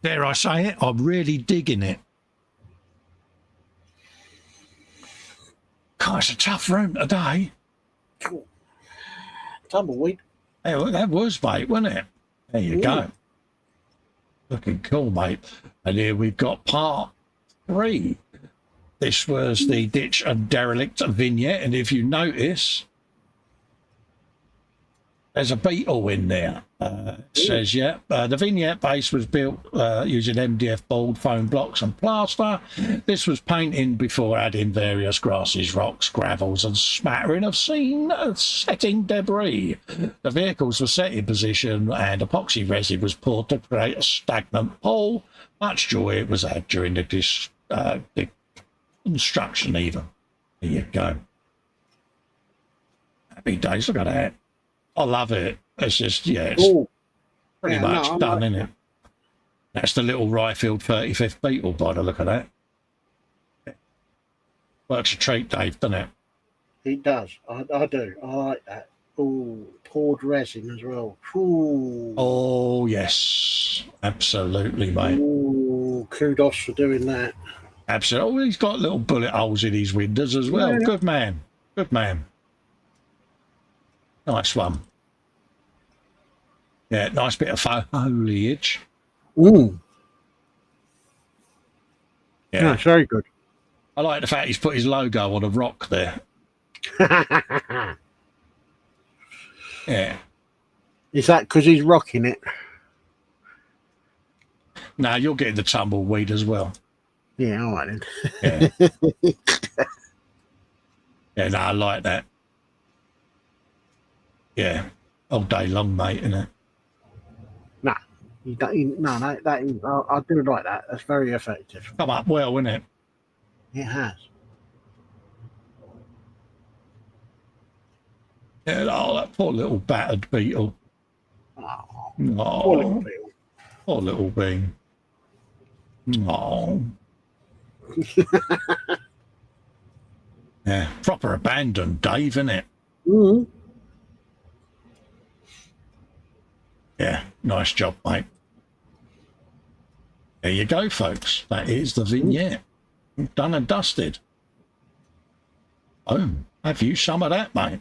Dare I say it? I'm really digging it. God, it's a tough room today. Tumbleweed. Hey, well, that was, mate, wasn't it? There you go. Looking cool, mate. And here we've got part 3. This was the ditch and derelict vignette, and if you notice, there's a beetle in there. It says, the vignette base was built using MDF board, foam blocks and plaster. This was painting before adding various grasses, rocks, gravels and smattering of setting debris. The vehicles were set in position and epoxy resin was poured to create a stagnant pool. Much joy it was had during the construction even. There you go. Happy days, look at that. I love it. It's just, it's pretty much done, isn't it? That's the little Ryfield 35th Beetle by the look of that. Works a treat, Dave, doesn't it? He does. I do. I like that. Poured resin as well. Oh, yes. Absolutely, mate. Kudos for doing that. Absolutely. Oh, he's got little bullet holes in his windows as well. Yeah. Good man. Good man. Nice one. Yeah, nice bit of foliage. Yeah, it's very good. I like the fact he's put his logo on a rock there. Yeah. Is that because he's rocking it? No, you're getting the tumbleweed as well. Yeah, all right then. Yeah. Yeah, no, I like that. Yeah, all day long, mate, isn't it? No, that is, I do like that. That's very effective. Come up well, isn't it? It has. Yeah, oh, that poor little battered beetle. Oh, Oh, poor little beetle. poor little bean. Oh. Yeah, proper abandoned, Dave, isn't it? Mm-hmm. Yeah, nice job, mate. There you go, folks. That is the vignette. Done and dusted. Oh, have you some of that, mate?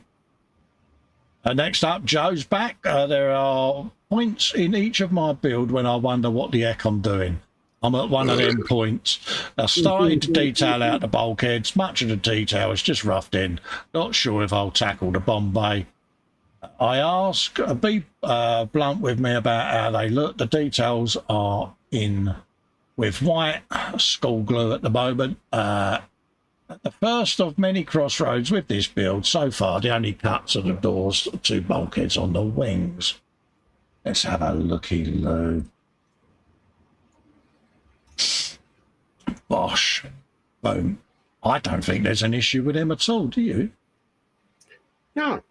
Next up, Joe's back. There are points in each of my build when I wonder what the heck I'm doing. I'm at one of them points. Starting to detail out the bulkheads. Much of the detail is just roughed in. Not sure if I'll tackle the Bombay. I ask, be blunt with me about how they look. The details are in with white school glue at the moment. The first of many crossroads with this build. So far, the only cuts are the doors, 2 bulkheads on the wings. Let's have a looky-loo. Bosh. Boom. I don't think there's an issue with him at all, do you? No.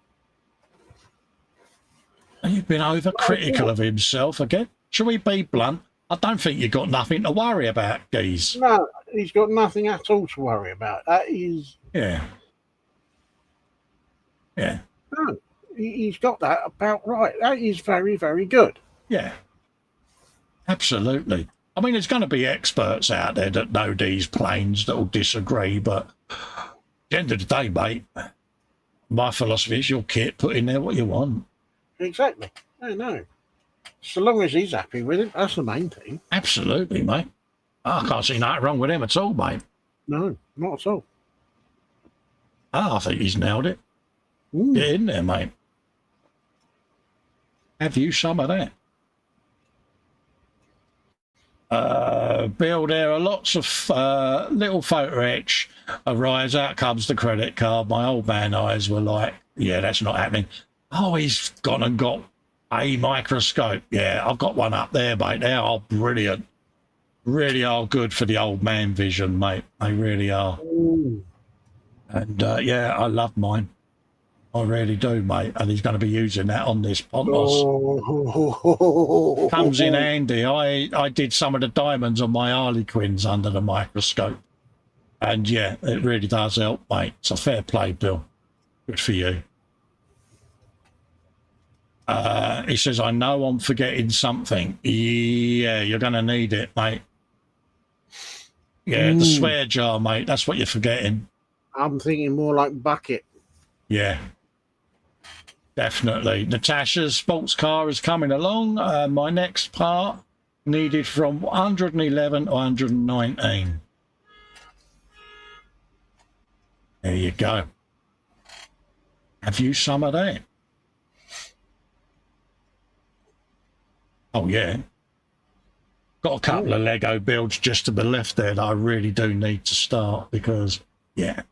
You've been overcritical of himself again. Shall we be blunt? I don't think you've got nothing to worry about, Geese. No, he's got nothing at all to worry about. That is... Yeah. Yeah. No, he's got that about right. That is very, very good. Yeah. Absolutely. I mean, there's going to be experts out there that know these planes that will disagree, but at the end of the day, mate, my philosophy is your kit, put in there what you want. Exactly. I know. So long as he's happy with it, that's the main thing. Absolutely, mate. I can't see nothing wrong with him at all, mate. No, not at all. I think he's nailed it. Ooh. Get in there, mate. Have you some of that? Bill, there are lots of little photo etch arise. Out comes the credit card. My old man eyes were like, yeah, that's not happening. Oh, he's gone and got a microscope. Yeah, I've got one up there, mate. They are brilliant. Really are good for the old man vision, mate. They really are. Ooh. And yeah, I love mine. I really do, mate. And he's going to be using that on this Pontos. Oh. Comes in handy. I did some of the diamonds on my Harlequins under the microscope. And yeah, it really does help, mate. It's a fair play, Bill. Good for you. He says, I know I'm forgetting something. Yeah, you're going to need it, mate. Yeah, the swear jar, mate. That's what you're forgetting. I'm thinking more like bucket. Yeah. Definitely. Natasha's sports car is coming along. My next part needed from 111 to 119. There you go. Have you some of that? Oh, yeah. Got a couple of Lego builds just to the left there that I really do need to start because, yeah.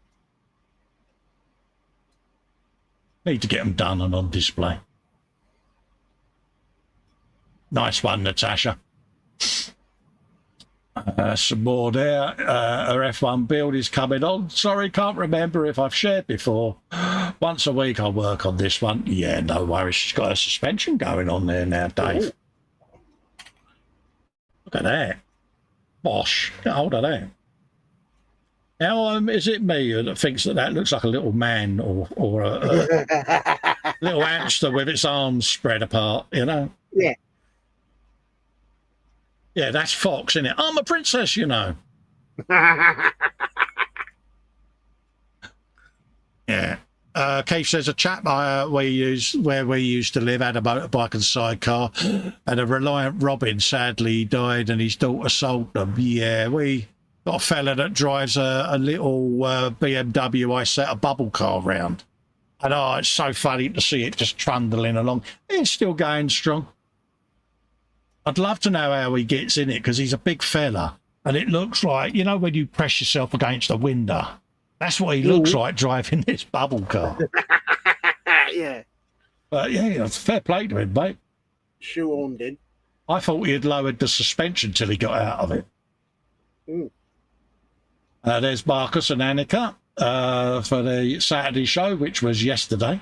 Need to get them done and on display. Nice one, Natasha. Some more there. Her F1 build is coming on. Sorry, can't remember if I've shared before. Once a week I'll work on this one. Yeah, no worries. She's got a suspension going on there now, Dave. Look at that. Bosh. Get hold of that. How is it me that thinks that looks like a little man or a little hamster with its arms spread apart, you know? Yeah. Yeah, that's Fox, isn't it? I'm a princess, you know. Yeah. Keith says a chap where we used to live had a motorbike and sidecar, and a Reliant Robin sadly died, and his daughter sold them. Yeah, we got a fella that drives a little BMW I set a bubble car round. And oh, it's so funny to see it just trundling along. It's still going strong. I'd love to know how he gets in it because he's a big fella. And it looks like, you know, when you press yourself against a window, that's what he looks like driving this bubble car. Yeah. But yeah, it's fair play to him, mate. Shoehorned in. I thought he had lowered the suspension till he got out of it. Mm. There's Marcus and Annika for the Saturday show, which was yesterday.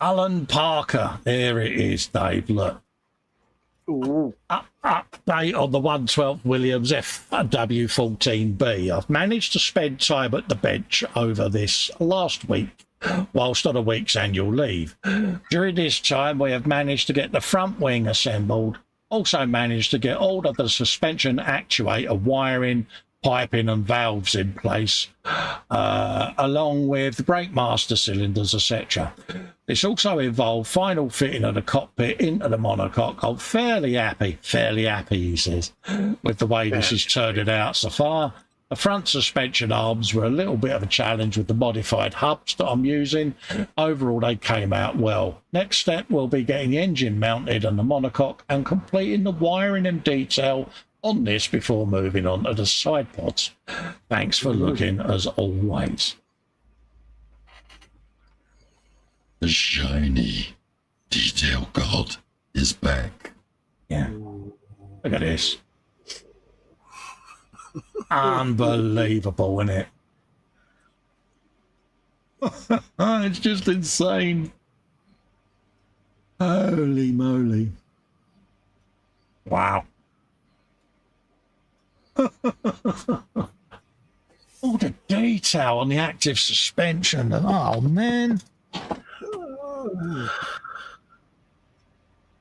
Alan Parker, there it is, Dave. Look. Ooh. Update on the 112 Williams FW14B. I've managed to spend time at the bench over this last week whilst on a week's annual leave. During this time, we have managed to get the front wing assembled, also managed to get all of the suspension actuator wiring, piping and valves in place, along with brake master cylinders, etc. This also involved final fitting of the cockpit into the monocoque. I'm fairly happy, he says, with the way this is turning out so far. The front suspension arms were a little bit of a challenge with the modified hubs that I'm using. Overall, they came out well. Next step will be getting the engine mounted on the monocoque and completing the wiring and detail on this before moving on to the side pods. Thanks for looking, as always. The shiny detail god is back. Yeah. Look at this. Unbelievable, isn't it? It's just insane. Holy moly. Wow. All the detail on the active suspension. Oh, man.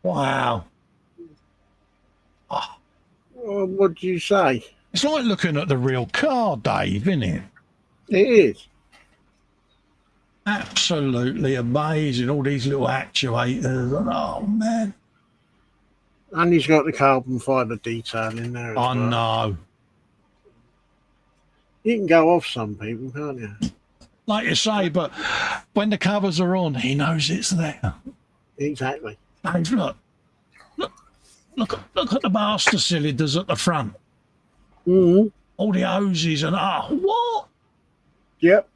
Wow. Oh. What do you say? It's like looking at the real car, Dave, isn't it? It is. Absolutely amazing. All these little actuators. Oh, man. And he's got the carbon fibre detail in there as I well. know. You can go off some people, can't you? Like you say, but when the covers are on, he knows it's there. Exactly. Dave, look at the master cylinders at the front. Mm-hmm. All the hoses and what? Yep.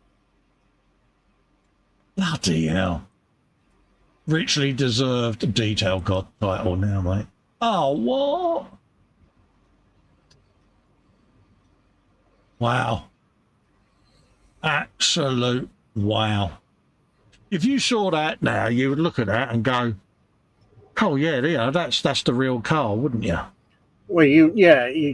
Bloody hell. Richly deserved detail god title now, mate. Oh, what? Wow. Absolute wow. If you saw that now, you would look at that and go, oh, yeah, that's the real car, wouldn't you? Well,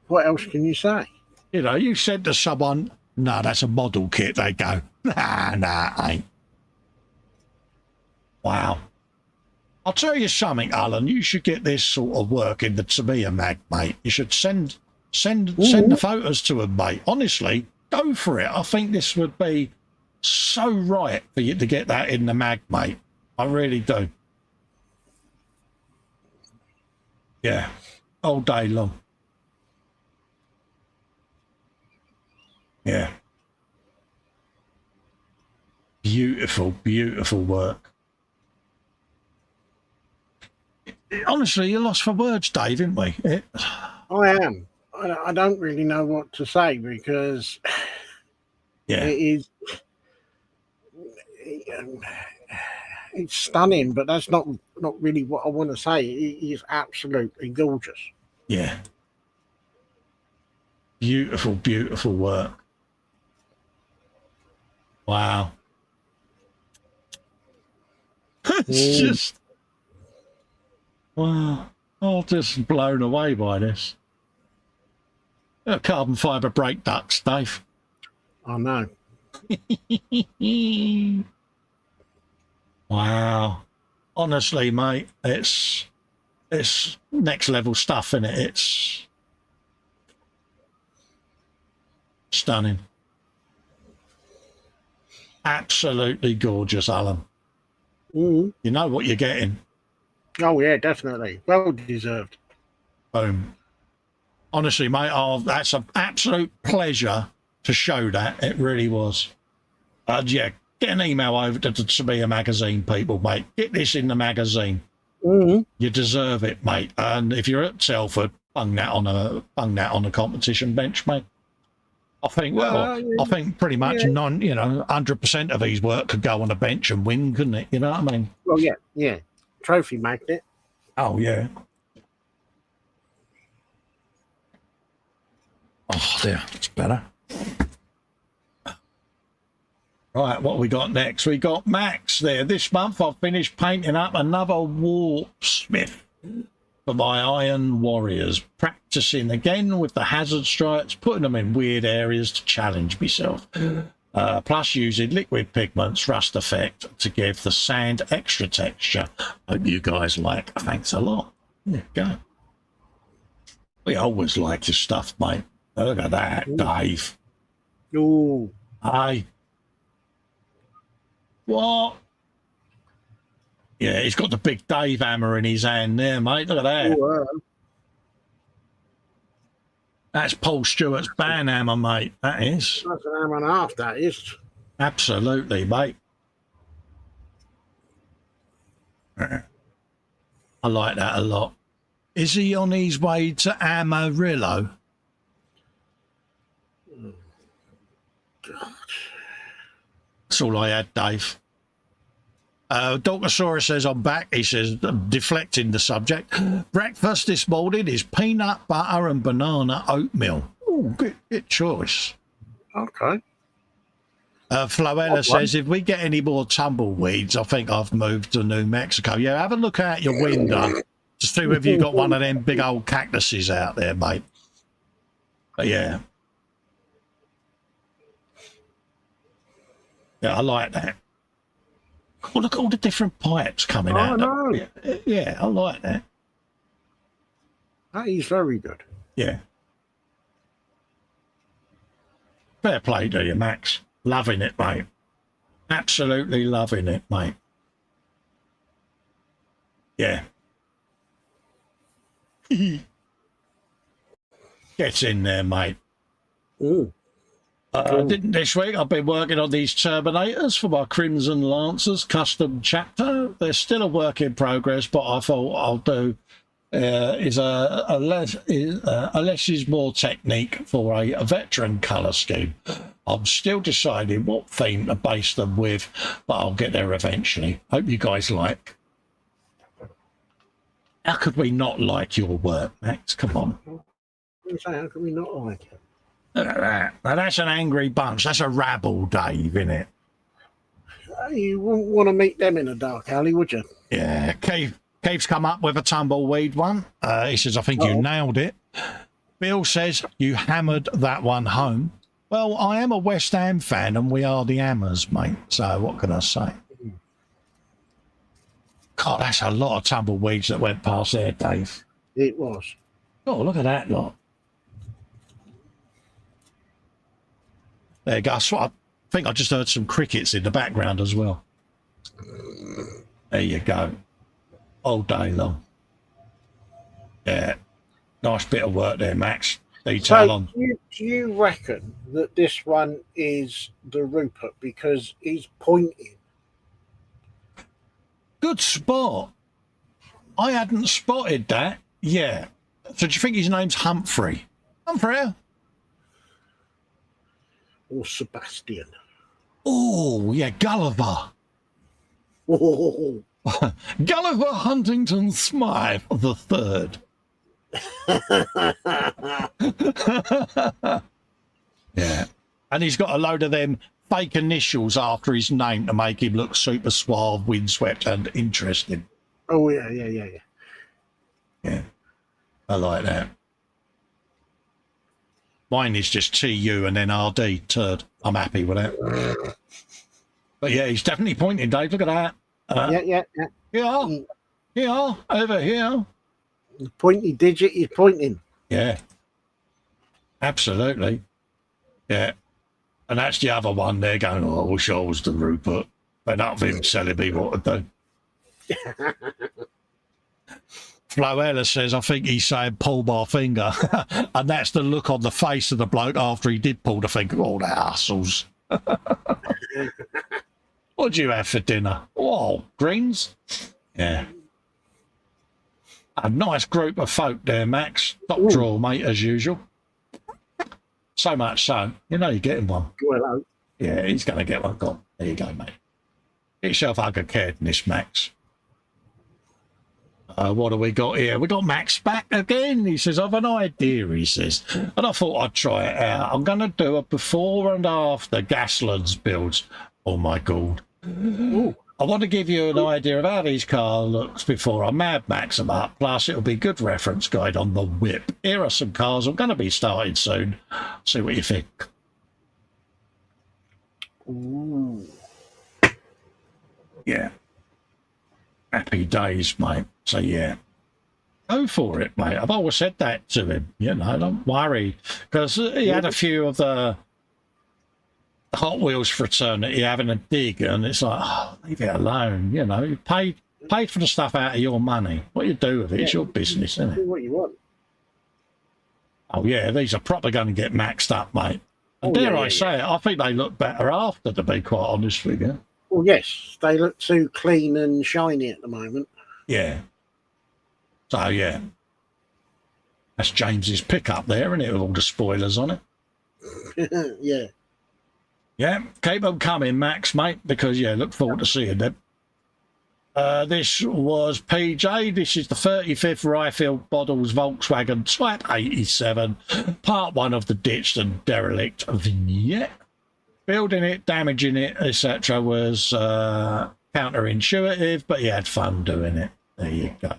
what else can you say? You know, you said to someone, no, that's a model kit, they go, nah, ain't. Wow. I'll tell you something, Alan, you should get this sort of work in the Tamiya mag, mate. You should send the photos to him, mate. Honestly, go for it. I think this would be so right for you to get that in the mag, mate. I really do. Yeah, all day long. Yeah. Beautiful, beautiful work. Honestly, you're lost for words, Dave, aren't we? I am. I don't really know what to say because Yeah. it is. It's stunning, but that's not really what I want to say. It is absolutely gorgeous. Yeah. Beautiful, beautiful work. Wow. It's just, wow. I'm just blown away by this. Carbon fibre brake ducts, Dave. I know. Wow. Honestly, mate, it's next level stuff, isn't it? It's stunning. Absolutely gorgeous, Alan. Mm. You know what you're getting. Oh, yeah, definitely. Well deserved. Boom. Honestly, mate, that's an absolute pleasure to show that. It really was. Yeah, get an email over to be a magazine, people, mate. Get this in the magazine. Mm-hmm. You deserve it, mate. And if you're at Telford, bung that on a competition bench, mate. I think, well, yeah. I think pretty much 100% of his work could go on a bench and win, couldn't it? You know what I mean? Well, yeah. Trophy magnet. Oh, yeah. Oh, there, that's better. Right, what we got next? We got Max there. This month I've finished painting up another warp smith for my Iron Warriors, practicing again with the hazard stripes, putting them in weird areas to challenge myself. Plus using liquid pigments, rust effect to give the sand extra texture. Hope you guys like. Thanks a lot. There you go. We always like your stuff, mate. Look at that, Dave. Ooh. Hey. What? Yeah, he's got the big Dave hammer in his hand there, mate. Look at that. Ooh, That's Paul Stewart's band hammer, mate. That is. that's an hour and a half, that is. Absolutely, mate. I like that a lot. Is he on his way to Amarillo? That's all I had, Dave. Doctosaurus says I'm back. He says, deflecting the subject. Breakfast this morning is peanut butter and banana oatmeal. Oh, good choice. Okay. Floella says, if we get any more tumbleweeds, I think I've moved to New Mexico. Yeah, have a look out your window to see if you got one of them big old cactuses out there, mate. But yeah. Yeah, I like that. Oh, look at all the different pipes coming out. No. Yeah, I like that. That is very good. Yeah. Fair play to you, Max. Loving it, mate. Absolutely loving it, mate. Yeah. Get in there, mate. Ooh. Didn't this week. I've been working on these Terminators for my Crimson Lancers custom chapter. They're still a work in progress, but I thought I'll do is a less is more technique for a veteran colour scheme. I'm still deciding what theme to base them with, but I'll get there eventually. Hope you guys like. How could we not like your work, Max? Come on. How can we not like it? Look at that. Now that's an angry bunch. That's a rabble, Dave, isn't it? You wouldn't want to meet them in a dark alley, would you? Yeah. Cave's come up with a tumbleweed one. He says, I think you nailed it. Bill says, you hammered that one home. Well, I am a West Ham fan and we are the Hammers, mate. So what can I say? God, that's a lot of tumbleweeds that went past there, Dave. It was. Oh, look at that lot. There you go. I think I just heard some crickets in the background as well. There you go. All day long. Yeah. Nice bit of work there, Max. Detail on. Do you reckon that this one is the Rupert because he's pointing? Good spot. I hadn't spotted that. Yeah. So do you think his name's Humphrey? Humphrey? Or Sebastian? Oh, yeah, Gulliver. Oh. Gulliver Huntington Smythe the Third. Yeah. And he's got a load of them fake initials after his name to make him look super suave, windswept and interesting. Oh, yeah. Yeah. I like that. Mine is just TU and then RD, turd. I'm happy with that. But yeah, he's definitely pointing, Dave. Look at that. Yeah. Yeah, over here. The pointy digit is pointing. Yeah. Absolutely. Yeah. And that's the other one there going, oh, I wish I was the Rupert. But not of him telling me what to do. Floella says, I think he's saying pull my finger. And that's the look on the face of the bloke after he did pull the finger. Oh, the assholes. What'd you have for dinner? Oh, greens? Yeah. A nice group of folk there, Max. Top drawer, mate, as usual. So much so. You know you're getting one. Well, Yeah, he's going to get one. Go on. There you go, mate. Get yourself a good care in this, Max. What do we got here? We got Max back again. He says, I've an idea, he says. And I thought I'd try it out. I'm going to do a before and after Gaslands builds. Oh, my God. Ooh. I want to give you an idea of how these cars looks before I Mad Max them up. Plus, it'll be a good reference guide on the whip. Here are some cars I'm going to be starting soon. See what you think. ooh. Yeah. Happy days, mate. So, yeah. Go for it, mate. I've always said that to him. You know, don't worry. Because he had a few of the Hot Wheels fraternity having a dig, and it's like, oh, leave it alone. You know, you paid for the stuff out of your money. What you do with it, it's your business, isn't it? Do what you want. Oh, yeah, these are probably going to get maxed up, mate. And dare I say it, I think they look better after, to be quite honest with you. Well, yes, they look too clean and shiny at the moment. Yeah. So, yeah. That's James's pickup there, isn't it, with all the spoilers on it? Yeah. Yeah, keep them coming, Max, mate, because, yeah, look forward to seeing them. This was PJ. This is the 35th Ryfield Bottles Volkswagen Type 87, part 1 of the ditched and derelict vignette. Building it, damaging it, etc. was counterintuitive, but he had fun doing it. There you go.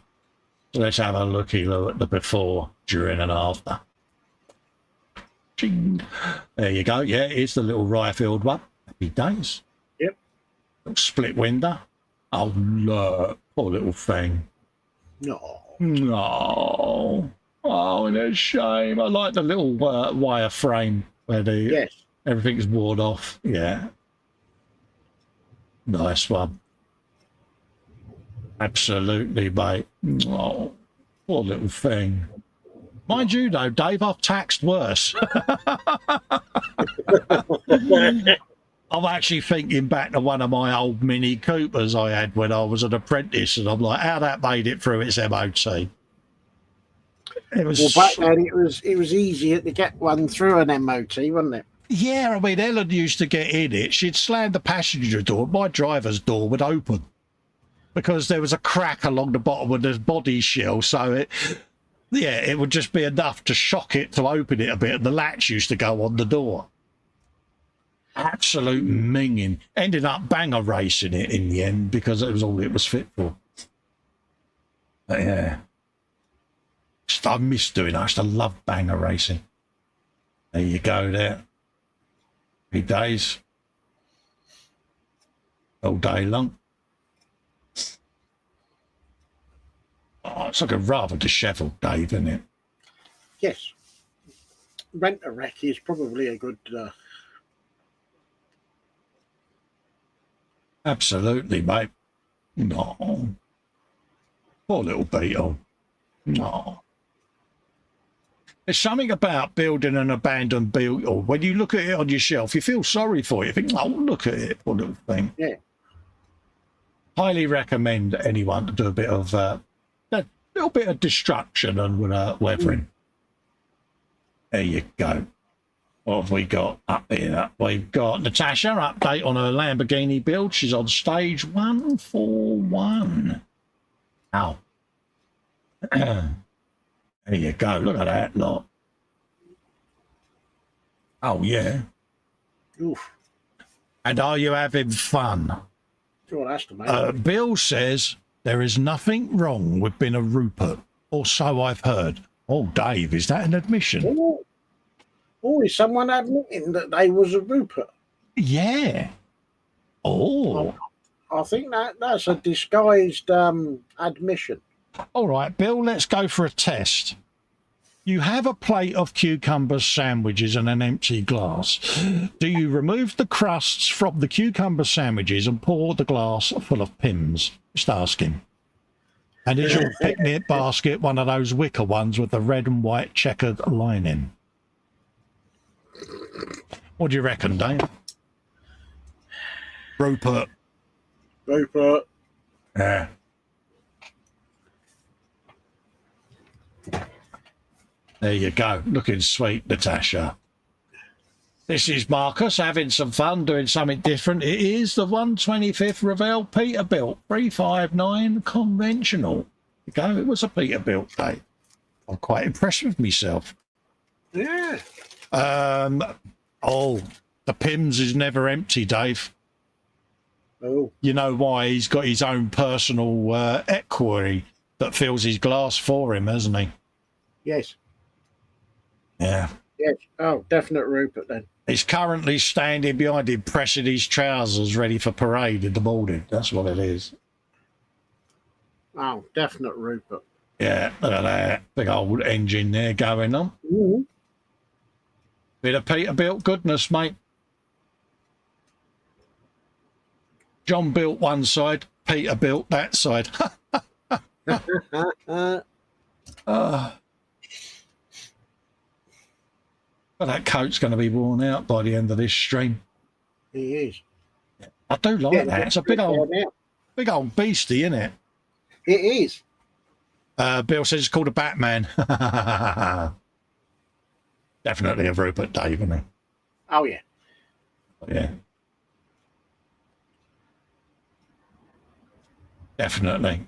So let's have a looky look at the before, during and after. Ching. There you go. Yeah, it's the little Ryfield one. Happy days. Yep. Little split window. Oh, look. Poor little thing. No. No. Oh, and a shame. I like the little wire frame where everything's ward off. Yeah. Nice one. Absolutely, mate. Oh, poor little thing. Mind you, though, Dave, I've taxed worse. I'm actually thinking back to one of my old Mini Coopers I had when I was an apprentice, and I'm like, how that made it through its MOT. It was Well, back then it was easier to get one through an MOT, wasn't it? Yeah, I mean, Ellen used to get in it. She'd slam the passenger door. My driver's door would open because there was a crack along the bottom of the body shell, so it would just be enough to shock it to open it a bit, and the latch used to go on the door. Absolute minging. Ended up banger racing it in the end because it was all it was fit for. But yeah. I miss doing it. I used to love banger racing. There you go there. 3 days. All day long. Oh, it's like a rather dishevelled Dave, isn't it? Yes. Rent-a-wreck is probably a good... Absolutely, mate. No. Poor little beetle. No. There's something about building an abandoned beetle. When you look at it on your shelf, you feel sorry for it. You think, oh, look at it, poor little thing. Yeah. Highly recommend anyone to do a bit of a little bit of destruction and weathering. There you go. What have we got up here? We've got Natasha, update on her Lamborghini build. She's on stage 141. Ow. There you go. Look at that lot. Oh, yeah. Oof. And are you having fun? Sure, that's the main. Bill says there is nothing wrong with being a Rupert, or so I've heard. Oh, Dave, is that an admission? Oh, is someone admitting that they was a Rupert? Yeah. Oh. I think that's a disguised admission. All right, Bill, let's go for a test. You have a plate of cucumber sandwiches and an empty glass. Do you remove the crusts from the cucumber sandwiches and pour the glass full of Pims? Just asking. And is your picnic basket one of those wicker ones with the red and white checkered lining? What do you reckon, Dave? Rupert. Rupert. Yeah. There you go. Looking sweet, Natasha. This is Marcus having some fun, doing something different. It is the 125th Revell Peterbilt 359 conventional. You go. It was a Peterbilt day. I'm quite impressed with myself. Yeah. Oh, the Pims is never empty, Dave. Oh. You know why? He's got his own personal equerry that fills his glass for him, hasn't he? Yes. Yeah. Yes. Oh, definite Rupert then. He's currently standing behind him, pressing his trousers ready for parade in the morning. That's what it is. Oh, definite Rupert. Yeah, look at that. Big old engine there going on. Mm-hmm. Bit of Peterbilt goodness, mate. John built one side, Peter built that side. But that coat's going to be worn out by the end of this stream. He is. I do like that. It's a big old beastie, isn't it? It is. Bill says it's called a Batman. Definitely a Rupert Dave, isn't he? Oh, yeah. Yeah. Definitely.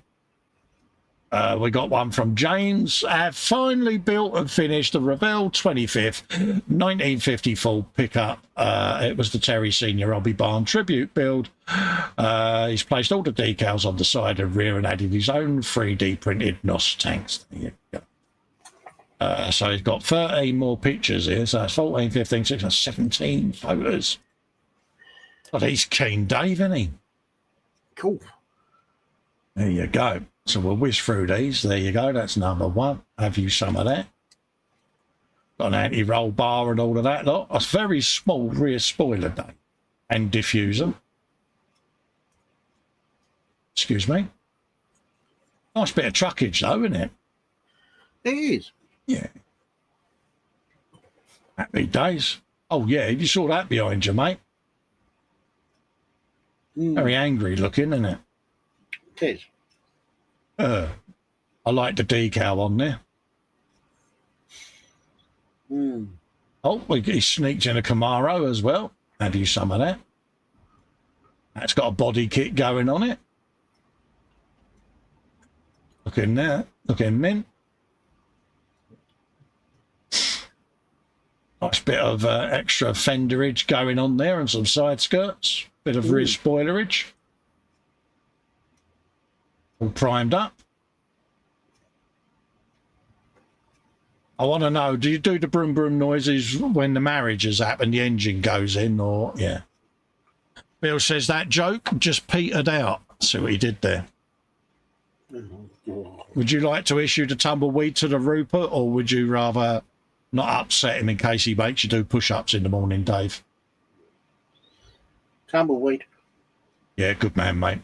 We got one from James. I've finally built and finished the Revell 25th 1954 pickup. It was the Terry Senior Hobby Barn tribute build. He's placed all the decals on the side and rear and added his own 3D printed NOS tanks. There you go. So he's got 13 more pictures here. So that's 14, 15, 16, 17 photos. But he's keen, Dave, isn't he? Cool. There you go. So we'll whiz through these. There you go. That's number one. Have you some of that? Got an anti-roll bar and all of that lot. A very small rear spoiler day and diffuser. Excuse me. Nice bit of truckage though, isn't it? It is. Yeah. Happy days. Oh yeah, you saw that behind you, mate. Very angry looking, isn't it? It is. I like the decal on there. Oh, he sneaked in a Camaro as well. Have you some of that? That's got a body kit going on it. Looking there, looking mint. Nice bit of extra fenderage going on there and some side skirts. Bit of rear spoilerage. All primed up. I want to know, do you do the broom broom noises when the marriage has happened, the engine goes in, or, yeah? Bill says that joke just petered out. See what he did there. Would you like to issue the tumbleweed to the Rupert, or would you rather not upset him in case he makes you do push-ups in the morning, Dave? Tumbleweed. Yeah, good man, mate.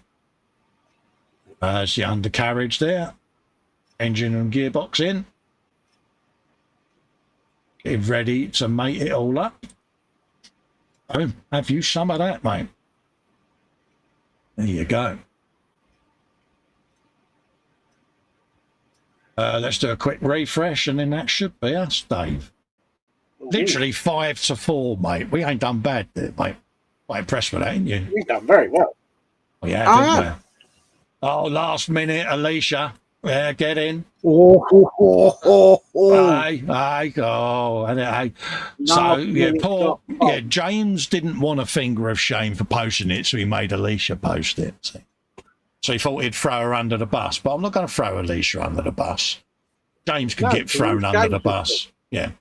There's the undercarriage there. Engine and gearbox in. Getting ready to mate it all up. Boom. Have you some of that, mate? There you go. Let's do a quick refresh and then that should be us, Dave. Literally 5 to 4, mate. We ain't done bad there, mate. Quite impressed with that, ain't you? You've done very well. Oh, yeah, didn't we? Oh, last minute, Alicia. Yeah, get in. Aye, oh, aye. So, yeah, James didn't want a finger of shame for posting it, so he made Alicia post it. See? So he thought he'd throw her under the bus, but I'm not going to throw Alicia under the bus. James can get thrown under the bus. Yeah.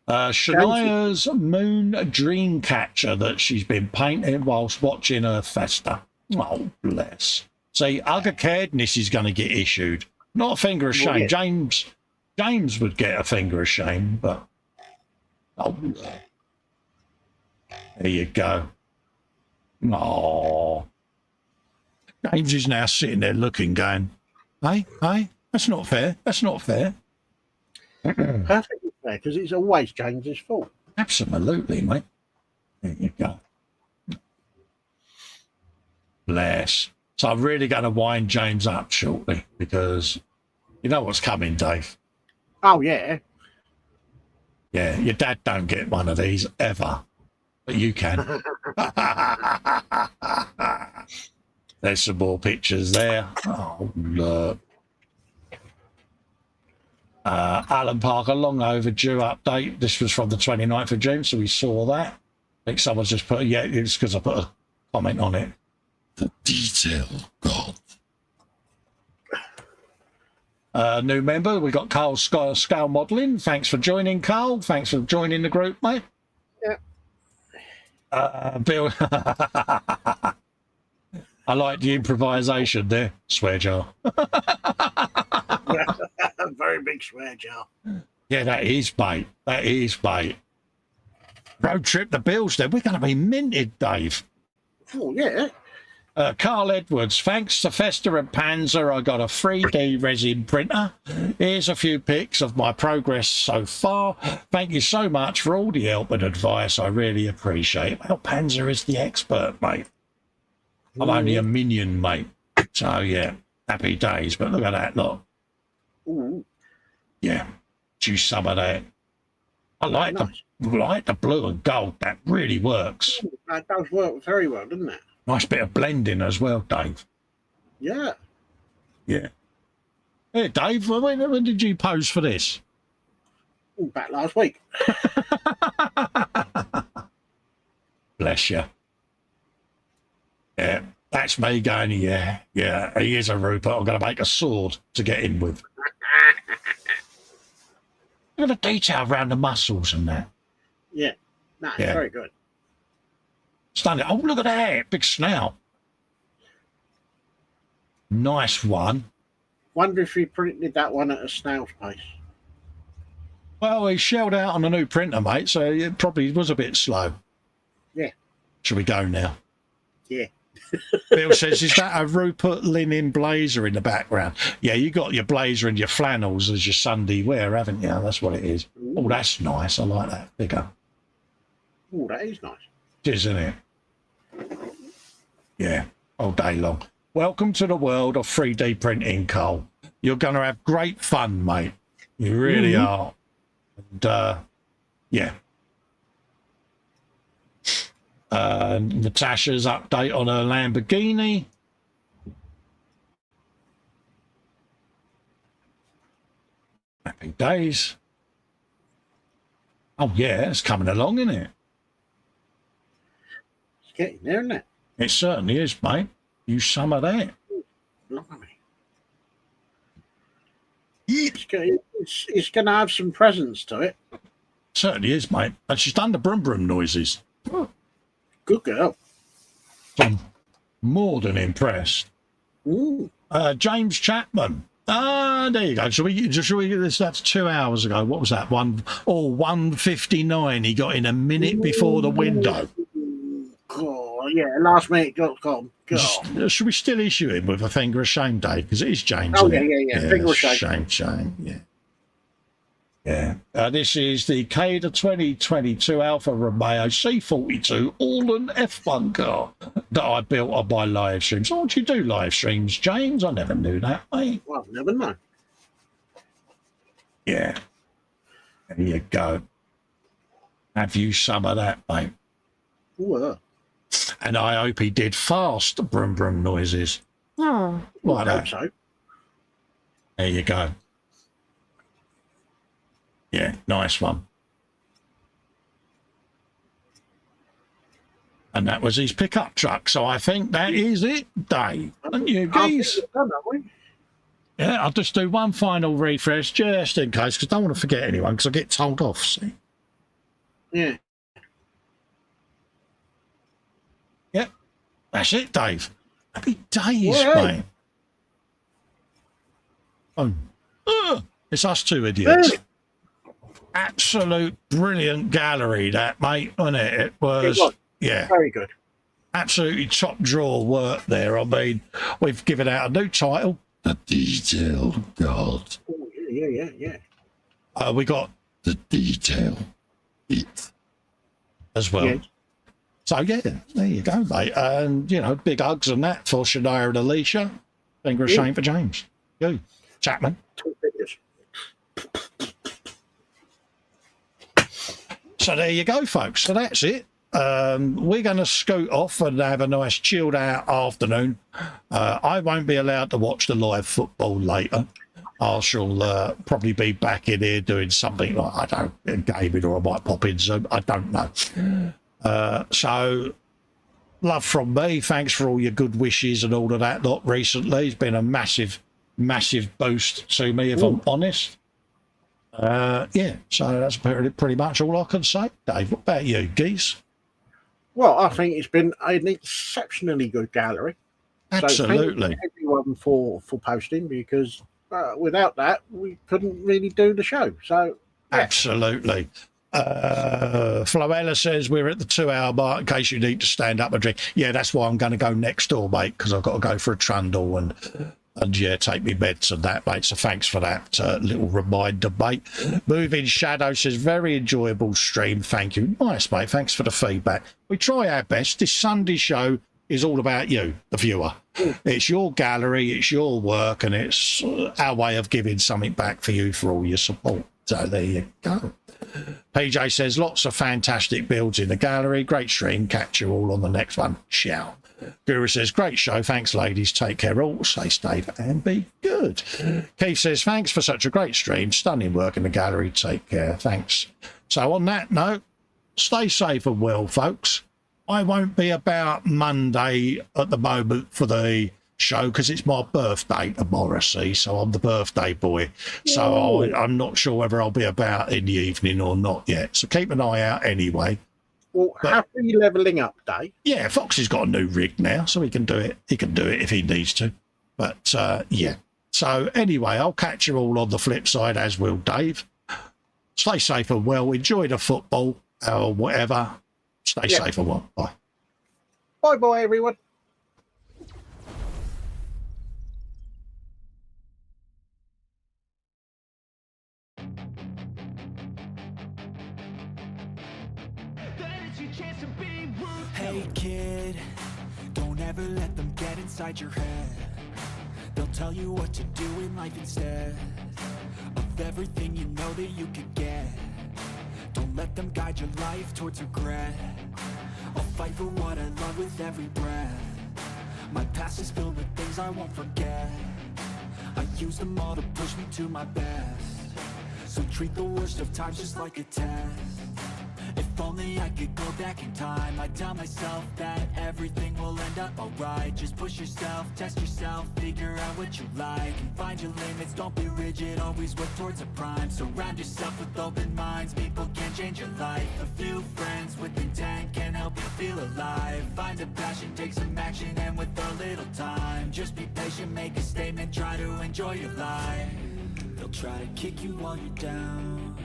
Shania's moon dream catcher that she's been painting whilst watching her Festa. Oh, bless. See, Ugga Caredness is going to get issued. Not a finger of shame. James would get a finger of shame, but oh, there you go. Oh, James is now sitting there looking, going, Hey, that's not fair. That's not fair. Perfectly fair, because it's always James's fault. Absolutely, mate. There you go. Bless. So I'm really going to wind James up shortly because you know what's coming, Dave. Oh, yeah. Yeah, your dad don't get one of these ever, but you can. There's some more pictures there. Oh, look. Alan Parker, long overdue update. This was from the 29th of June, so we saw that. I think someone's just put, yeah, it's because I put a comment on it. The detail, God. New member, we got Carl Scale Modelling. Thanks for joining, Carl. Thanks for joining the group, mate. Yeah. Bill, I like the improvisation there. Swear jar. A very big swear jar. Yeah, that is bait. That is bait. Road trip to Bilston. We're going to be minted, Dave. Oh, yeah. Carl Edwards, thanks to Festa and Panzer, I got a 3D resin printer. Here's a few pics of my progress so far. Thank you so much for all the help and advice. I really appreciate it. Well, Panzer is the expert, mate. I'm only a minion, mate. So, yeah, happy days. But look at that, look. Ooh. Yeah, choose some of that. I like, Nice. the blue and gold. That really works. That does work very well, doesn't it? Nice bit of blending as well, Dave. Yeah. Yeah. Hey, Dave, when did you pose for this? Ooh, back last week. Bless you. Yeah, that's me going, yeah, he is a Rupert. I'm going to make a sword to get in with. Look at the detail around the muscles and that. Yeah. That's Yeah. very good. Stunning. Oh, look at that. Big snout. Nice one. Wonder if he printed that one at a snail's pace. Well, he shelled out on a new printer, mate, so it probably was a bit slow. Yeah. Should we go now? Yeah. Bill says, is that a Rupert linen blazer in the background? Yeah, you got your blazer and your flannels as your Sunday wear, haven't you? That's what it is. Oh, that's nice. I like that figure. Oh, that is nice. Isn't it? Yeah, all day long. Welcome to the world of 3D printing, Cole. You're going to have great fun, mate. You really are. And, yeah. Natasha's update on her Lamborghini. Happy days. Oh, yeah, it's coming along, isn't it? It's getting there, isn't it? It certainly is, mate. Use some of that. Blimey. It's going to have some presence to it. Certainly is, mate. And she's done the brum brum noises. Good girl. I'm more than impressed. Ooh. James Chapman. Ah, there you go. Shall we get this? That's 2 hours ago. What was that? 1:59. He got in a minute before the window. God, yeah, lastminute.com. God. Should we still issue him with a finger of shame, Dave? Because it is James. Oh, isn't it? yeah. Finger of shame. Shame. Yeah. Yeah. This is the Cada 2022 Alfa Romeo C42 all-in F1 car that I built on my live streams. Oh, do you do live streams, James? I never knew that, mate. Well, I've never known. Yeah. There you go. Have you some of that, mate? Ooh, And I hope he did fast brum brum noises. oh, Like I that. hope so. There you go. Yeah, nice one. And that was his pickup truck. So I think that is it, Dave. And you geese. Yeah, I'll just do one final refresh just in case, because I don't want to forget anyone, because I get told off, see? Yeah. Yep. That's it, Dave. Happy days, Yeah. mate. It's us two idiots. Yeah. Absolute brilliant gallery, that, mate, wasn't it? It was. Yeah. Very good. Absolutely top drawer work there. I mean, we've given out a new title, the detail god. Oh, yeah. We got The detail it. as well. Yeah. So yeah, there you go, mate. And you know, big hugs and that for Shania and Alicia. Finger of shame for James. You, Chapman. So there you go, folks. So that's it. We're going to scoot off and have a nice chilled out afternoon. I won't be allowed to watch the live football later. I shall probably be back in here doing something like, I don't know, gaming, or I might pop in Zoom. I don't know. So love from me. Thanks for all your good wishes and all of that lot recently. It's been a massive boost to me, if I'm honest. Yeah, so that's pretty much all I can say. Dave, what about you, Geese? Well, I think it's been an exceptionally good gallery. Absolutely. So thank you everyone for posting, because without that, we couldn't really do the show. So yeah. Absolutely. Floella says we're at the 2-hour mark in case you need to stand up and drink. Yeah, that's why I'm going to go next door, mate, because I've got to go for a trundle and yeah, take me meds and that, mate. So thanks for that little reminder, mate. Moving Shadow says, very enjoyable stream. Thank you. Nice, mate. Thanks for the feedback. We try our best. This Sunday show is all about you, the viewer. It's your gallery, it's your work, and it's our way of giving something back for you for all your support. So there you go. PJ says, lots of fantastic builds in the gallery. Great stream. Catch you all on the next one. Ciao. Guru says, great show. Thanks, ladies. Take care all. Stay safe and be good. Keith says, thanks for such a great stream. Stunning work in the gallery. Take care. Thanks. So on that note, stay safe and well, folks. I won't be about Monday at the moment for the show because it's my birthday tomorrow, see, so I'm the birthday boy. So I'm not sure whether I'll be about in the evening or not yet. So keep an eye out anyway. Well, happy levelling up day. Yeah, Fox has got a new rig now, so he can do it. He can do it if he needs to. But yeah. So anyway, I'll catch you all on the flip side, as will Dave. Stay safe and well. Enjoy the football or whatever. Stay safe and well. Bye. Bye, everyone. Hey kid, don't ever let them get inside your head. They'll tell you what to do in life instead of everything you know that you could get. Don't let them guide your life towards regret. I'll fight for what I love with every breath. My past is filled with things I won't forget. I use them all to push me to my best. So treat the worst of times just like a test. If only I could go back in time, I'd tell myself that everything will end up alright. Just push yourself, test yourself, figure out what you like, and find your limits, don't be rigid, always work towards a prime. Surround yourself with open minds, people can change your life. A few friends with intent can help you feel alive. Find a passion, take some action, and with a little time, just be patient, make a statement, try to enjoy your life. They'll try to kick you while you're down.